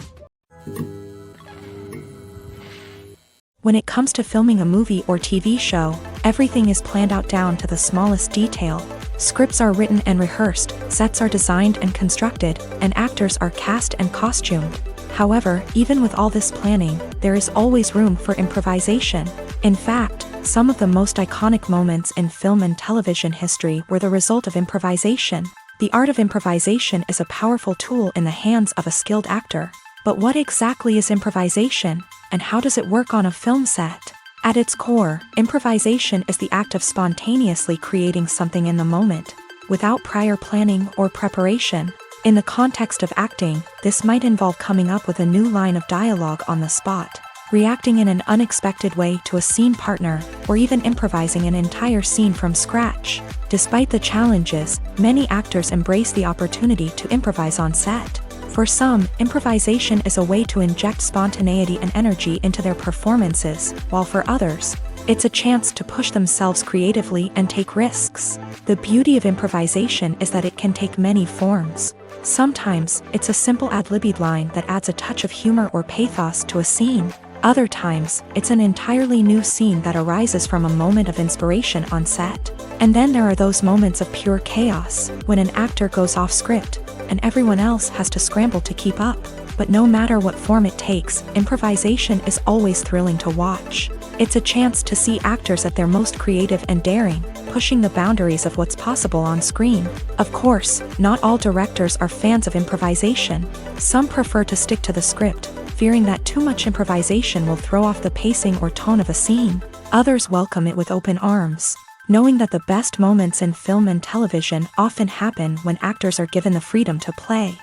When it comes to filming a movie or TV show, everything is planned out down to the smallest detail. Scripts are written and rehearsed, sets are designed and constructed, and actors are cast and costumed. However, even with all this planning, there is always room for improvisation. In fact, some of the most iconic moments in film and television history were the result of improvisation. The art of improvisation is a powerful tool in the hands of a skilled actor. But what exactly is improvisation, and how does it work on a film set? At its core, improvisation is the act of spontaneously creating something in the moment, without prior planning or preparation. In the context of acting, this might involve coming up with a new line of dialogue on the spot, reacting in an unexpected way to a scene partner, or even improvising an entire scene from scratch. Despite the challenges, many actors embrace the opportunity to improvise on set. For some, improvisation is a way to inject spontaneity and energy into their performances, while for others, it's a chance to push themselves creatively and take risks. The beauty of improvisation is that it can take many forms. Sometimes, it's a simple ad-libbed line that adds a touch of humor or pathos to a scene. Other times, it's an entirely new scene that arises from a moment of inspiration on set. And then there are those moments of pure chaos, when an actor goes off script, and everyone else has to scramble to keep up. But no matter what form it takes, improvisation is always thrilling to watch. It's a chance to see actors at their most creative and daring, pushing the boundaries of what's possible on screen. Of course, not all directors are fans of improvisation. Some prefer to stick to the script, fearing that too much improvisation will throw off the pacing or tone of a scene. Others welcome it with open arms, knowing that the best moments in film and television often happen when actors are given the freedom to play.